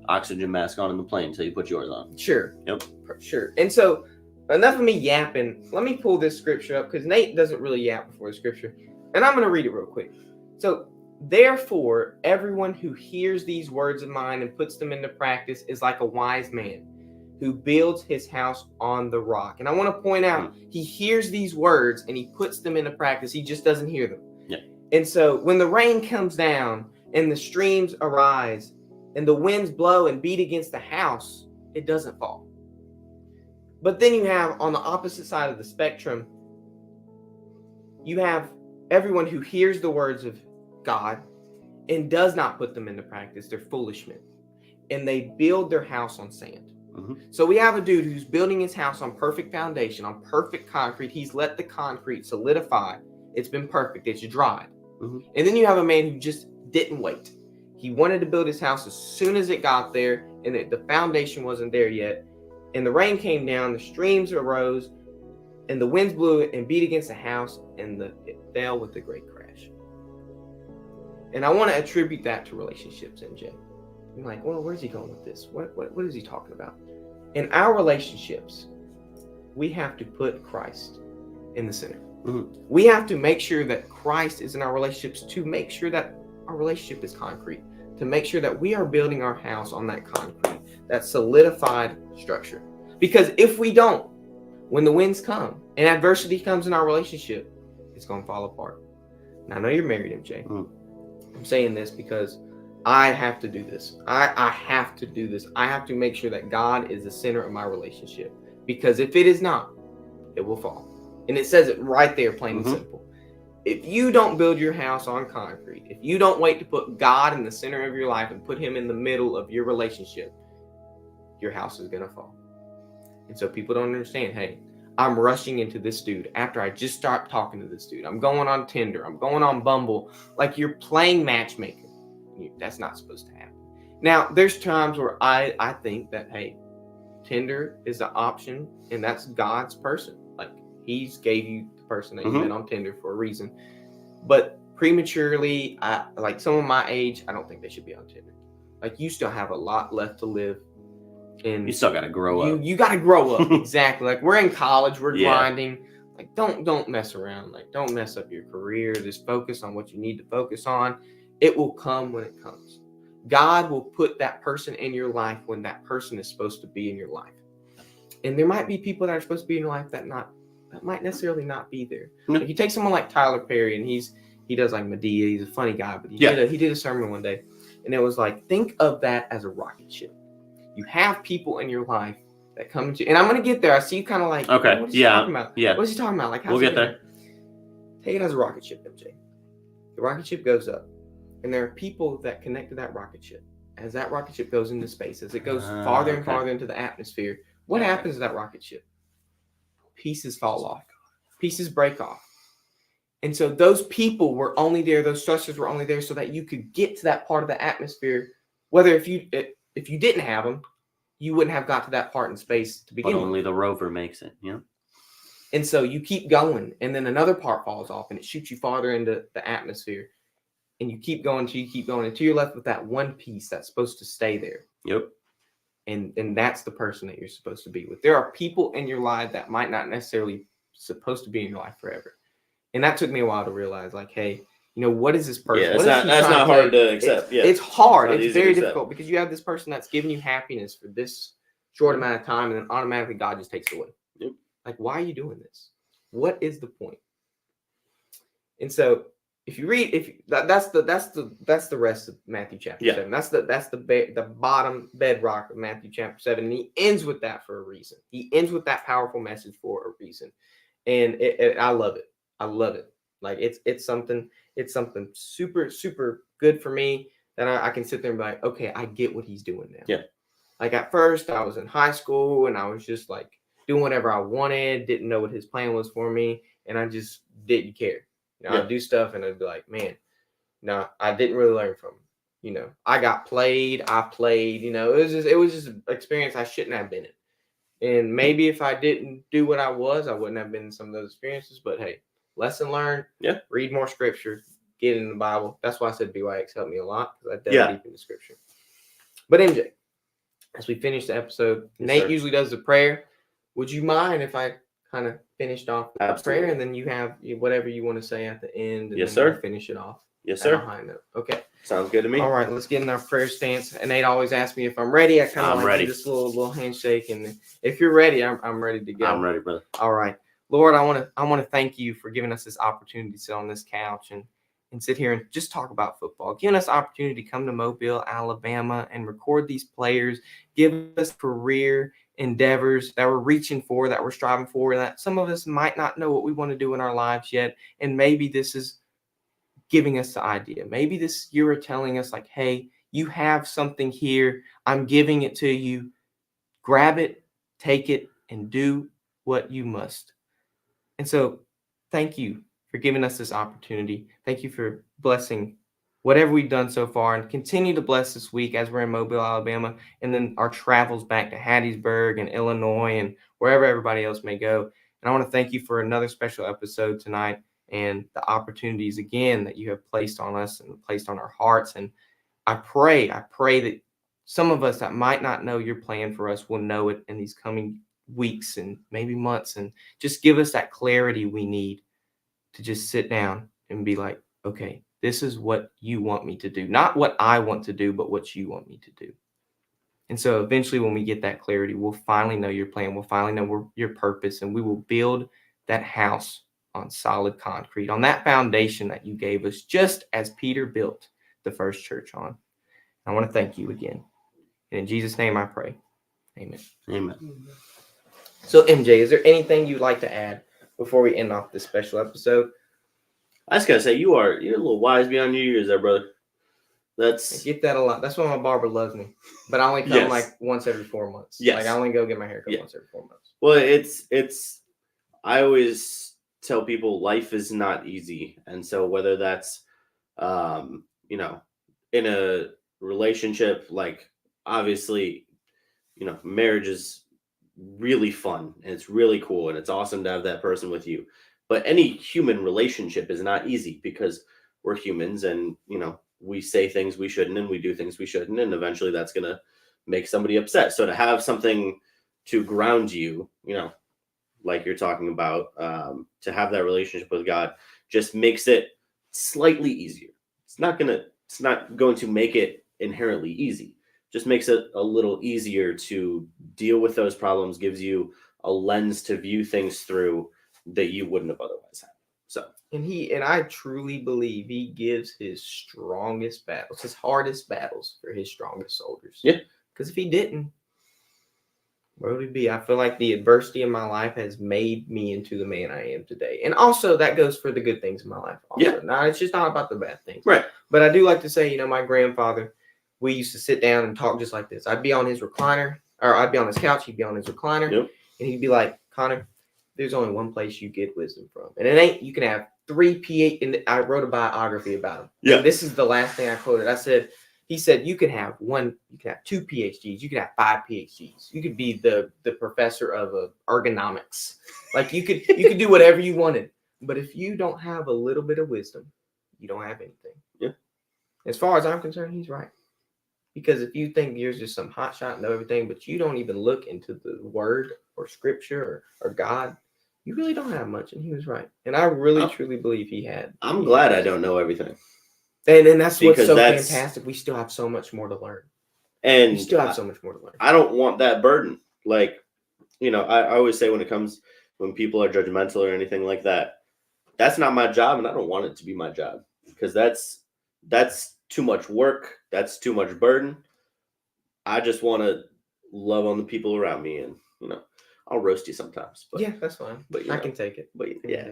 oxygen mask on in the plane until you put yours on. Sure. Yep. Sure. And so, enough of me yapping. Let me pull this scripture up because Nate doesn't really yap before the scripture. And I'm going to read it real quick. So, therefore, everyone who hears these words of mine and puts them into practice is like a wise man who builds his house on the rock. And I want to point out, he hears these words and he puts them into practice. He just doesn't hear them. Yeah. And so when the rain comes down and the streams arise and the winds blow and beat against the house, it doesn't fall. But then you have, on the opposite side of the spectrum, you have everyone who hears the words of God and does not put them into practice. They're foolish men. And they build their house on sand. So we have a dude who's building his house on perfect foundation, on perfect concrete. He's let the concrete solidify. It's been perfect. It's dried. And then you have a man who just didn't wait. He wanted to build his house as soon as it got there, and the foundation wasn't there yet. And the rain came down, the streams arose, and the winds blew it and beat against the house, and it fell with a great crash. And I want to attribute that to relationships, NJ. You're like, well, where's he going with this? What is he talking about? In our relationships, we have to put Christ in the center. We have to make sure that Christ is in our relationships, to make sure that our relationship is concrete, to make sure that we are building our house on that concrete, that solidified structure. Because if we don't, when the winds come and adversity comes in our relationship, it's going to fall apart. Now, I know you're married, MJ. I'm saying this because I have to do this. I have to do this. I have to make sure that God is the center of my relationship. Because if it is not, it will fall. And it says it right there, plain and simple. If you don't build your house on concrete, if you don't wait to put God in the center of your life and put him in the middle of your relationship, your house is going to fall. And so people don't understand, hey, I'm rushing into this dude after I just start talking to this dude. I'm going on Tinder. I'm going on Bumble. Like you're playing matchmaker. That's not supposed to happen. Now, there's times where I think that, hey, Tinder is an option and that's God's person. Like he's gave you the person that you met on Tinder for a reason. But prematurely, like someone my age, I don't think they should be on Tinder. Like you still have a lot left to live. And you still got to grow up. You got to grow up. Exactly. Like we're in college, we're grinding. Like don't mess around. Like don't mess up your career. Just focus on what you need to focus on. It will come when it comes. God will put that person in your life when that person is supposed to be in your life. And there might be people that are supposed to be in your life that might necessarily not be there. Like you take someone like Tyler Perry, and he does like Medea. He's a funny guy, but he did a sermon one day, and it was like, think of that as a rocket ship. You have people in your life that come to, and I'm gonna get there. I see you kind of like, okay, what is he talking about? Yeah, what is he talking about? Like, we'll get there. Take it as a rocket ship, MJ. The rocket ship goes up. And there are people that connect to that rocket ship. As that rocket ship goes into space, as it goes farther and farther into the atmosphere, what happens to that rocket ship? Pieces fall off. Pieces break off. And so those people were only there, those thrusters were only there so that you could get to that part of the atmosphere. Whether if you didn't have them, you wouldn't have got to that part in space to begin with. But only the rover makes it, And so you keep going, and then another part falls off, and it shoots you farther into the atmosphere. And you keep going until you're left with that one piece that's supposed to stay there. Yep. And that's the person that you're supposed to be with. There are people in your life that might not necessarily supposed to be in your life forever. And that took me a while to realize, like, hey, what is this person? Yeah, that's not hard to accept. It's hard. It's it's very difficult because you have this person that's giving you happiness for this short amount of time, and then automatically God just takes it away. Yep. Like, why are you doing this? What is the point? And so if you read, that's the rest of Matthew chapter 7. That's the bottom bedrock of Matthew chapter 7, and he ends with that for a reason. He ends with that powerful message for a reason, and I love it. I love it. Like it's something super super good for me that I can sit there and be like, okay, I get what he's doing now. Yeah. Like at first, I was in high school and I was just like doing whatever I wanted, didn't know what his plan was for me, and I just didn't care. I'd do stuff and I'd be like, man, no, I didn't really learn from him. I got played, I played, it was just an experience I shouldn't have been in. And maybe if I didn't do what I wouldn't have been in some of those experiences. But hey, lesson learned. Yeah. Read more scripture, get in the Bible. That's why I said BYX helped me a lot, because I delve deep into scripture. But MJ, as we finish the episode, Nate usually does the prayer. Would you mind if I kind of finished off with the prayer, and then you have whatever you want to say at the end, and then we'll finish it off? Yes, sir. High note. Okay. Sounds good to me. All right, let's get in our prayer stance. And Nate always asks me if I'm ready. I kind of like ready. this little handshake, and if you're ready, I'm ready to go. I'm ready, brother. All right, Lord, I want to thank you for giving us this opportunity to sit on this couch and sit here and just talk about football, giving us the opportunity to come to Mobile, Alabama, and record these players, give us career endeavors that we're reaching for, that we're striving for, that some of us might not know what we want to do in our lives yet. And maybe this is giving us the idea. Maybe this year are telling us like, hey, you have something here. I'm giving it to you. Grab it, take it, and do what you must. And so thank you for giving us this opportunity. Thank you for blessing whatever we've done so far, and continue to bless this week as we're in Mobile, Alabama, and then our travels back to Hattiesburg and Illinois and wherever everybody else may go. And I want to thank you for another special episode tonight and the opportunities again that you have placed on us and placed on our hearts. And I pray that some of us that might not know your plan for us will know it in these coming weeks and maybe months, and just give us that clarity we need to just sit down and be like, okay, this is what you want me to do. Not what I want to do, but what you want me to do. And so eventually when we get that clarity, we'll finally know your plan. We'll finally know your purpose, and we will build that house on solid concrete, on that foundation that you gave us, just as Peter built the first church on. I want to thank you again. And in Jesus' name I pray. Amen. Amen. So MJ, is there anything you'd like to add before we end off this special episode? I just gotta say, you're a little wise beyond your years there, brother. I get that a lot. That's why my barber loves me. But I only come like once every 4 months. Yes. Like I only go get my haircut once every 4 months. Well, I always tell people life is not easy. And so whether that's, in a relationship, like obviously, marriage is really fun and it's really cool and it's awesome to have that person with you. But any human relationship is not easy, because we're humans and, we say things we shouldn't and we do things we shouldn't. And eventually that's going to make somebody upset. So to have something to ground you, like you're talking about, to have that relationship with God just makes it slightly easier. It's not going to make it inherently easy. Just makes it a little easier to deal with those problems, gives you a lens to view things through that you wouldn't have otherwise had. So, and I truly believe he gives his strongest battles, his hardest battles, for his strongest soldiers. Yeah. Because if he didn't, where would he be? I feel like the adversity in my life has made me into the man I am today. And also that goes for the good things in my life. Also. Yeah. Now, it's just not about the bad things. Right. But I do like to say, my grandfather, we used to sit down and talk just like this. I'd be on his recliner, or I'd be on his couch. He'd be on his recliner. Yep. And he'd be like, Connor, there's only one place you get wisdom from. And it ain't, you can have 3 PhD. And I wrote a biography about him. Yeah. And this is the last thing I quoted. He said, you can have 2 PhDs. You can have 5 PhDs. You could be the professor of ergonomics. Like you could do whatever you wanted. But if you don't have a little bit of wisdom, you don't have anything. Yeah. As far as I'm concerned, he's right. Because if you think you're just some hotshot, know everything, but you don't even look into the word or scripture or God, you really don't have much. And he was right. And I really, truly believe he had. I'm glad I don't know everything. And that's what's so fantastic. We still have so much more to learn. And we still have so much more to learn. I don't want that burden. Like, I always say when people are judgmental or anything like that, that's not my job, and I don't want it to be my job. because that's too much work. That's too much burden. I just want to love on the people around me, and I'll roast you sometimes. But, Yeah, that's fine. but I can take it. But yeah,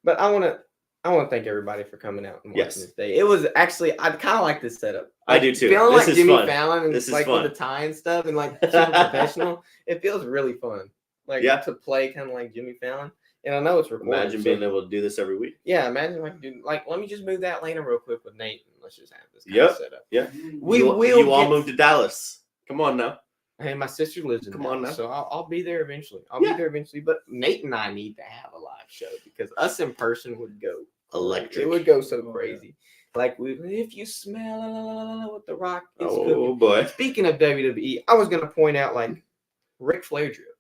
But I want to thank everybody for coming out and watching Yes. this day. It was actually I kind of like this setup. I do too. Feeling This like is Jimmy fun. Fallon and This is like fun. with the tie and stuff and like super professional. It feels really fun. Like Yeah. to play kind of like Jimmy Fallon. And I know it's recorded. Imagine so- being able to do this every week. Yeah, imagine if I could do like let me just move that lane real quick with Nate and let's just have this kind Yep. of setup. Yeah. We you, will You all get- moved to Dallas. Come on now. Hey, my sister lives in Come on Dallas, now. so I'll be there eventually. I'll Yeah. be there eventually. But Nate and I need to have a live show because us in person would go Electric. It would go so Oh, yeah. crazy. Like if you smell what the Rock is Oh cooking. boy. Speaking of WWE, I was gonna point out like Ric Flair drip.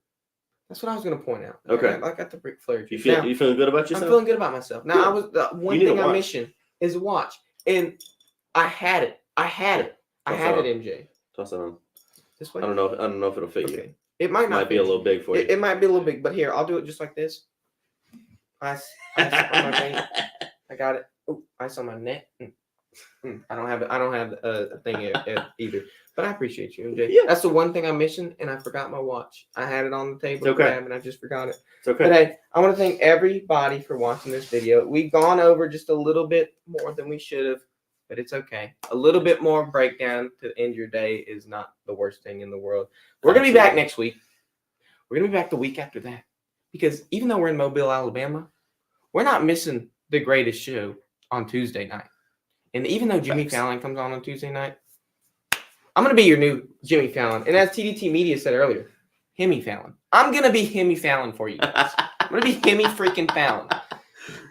That's what I was gonna point out. Okay. I got the Ric Flair You drip. Now, feeling good about I'm yourself? feeling good about myself. Now Good. I was the one You need a thing I'm watch. missing is a watch, and I had it. I had it, MJ. Toss it on. This way. I don't know if it'll fit you. Okay. It might It not might be a fit. little big for you. It might be a little big, but here I'll do it just like this. Ice on my vein. I got it. Oh, ice on my neck. I don't have a thing either. But I appreciate you, MJ. Yeah. That's the one thing I'm missing, and I forgot my watch. I had it on the table to okay. grab, and I just forgot it. It's okay. But hey, I want to thank everybody for watching this video. We've gone over just a little bit more than we should have, but it's okay. A little bit more breakdown to end your day is not the worst thing in the world. We're going to be back Absolutely. next week. We're going to be back the week after that. Because even though we're in Mobile, Alabama, we're not missing the greatest show on Tuesday night. And even though Jimmy Facts. Fallon comes on Tuesday night, I'm going to be your new Jimmy Fallon. And as TDT Media said earlier, Hemi Fallon. I'm going to be Hemi Fallon for you guys. I'm going to be Hemi freaking Fallon.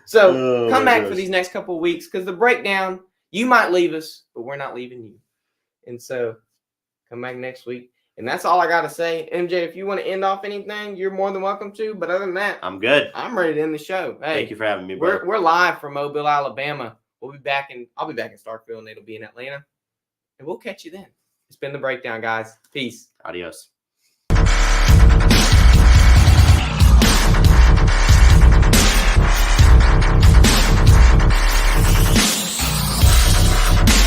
So Oh, come my back for gosh. these next couple of weeks because the breakdown, you might leave us, but we're not leaving you. And so come back next week. And that's all I got to say. MJ, if you want to end off anything, you're more than welcome to. But other than that, I'm good. I'm ready to end the show. Hey, Thank you for having me, bro. we're live from Mobile, Alabama. I'll be back in Starkville, and it'll be in Atlanta. And we'll catch you then. It's been the breakdown, guys. Peace. Adios.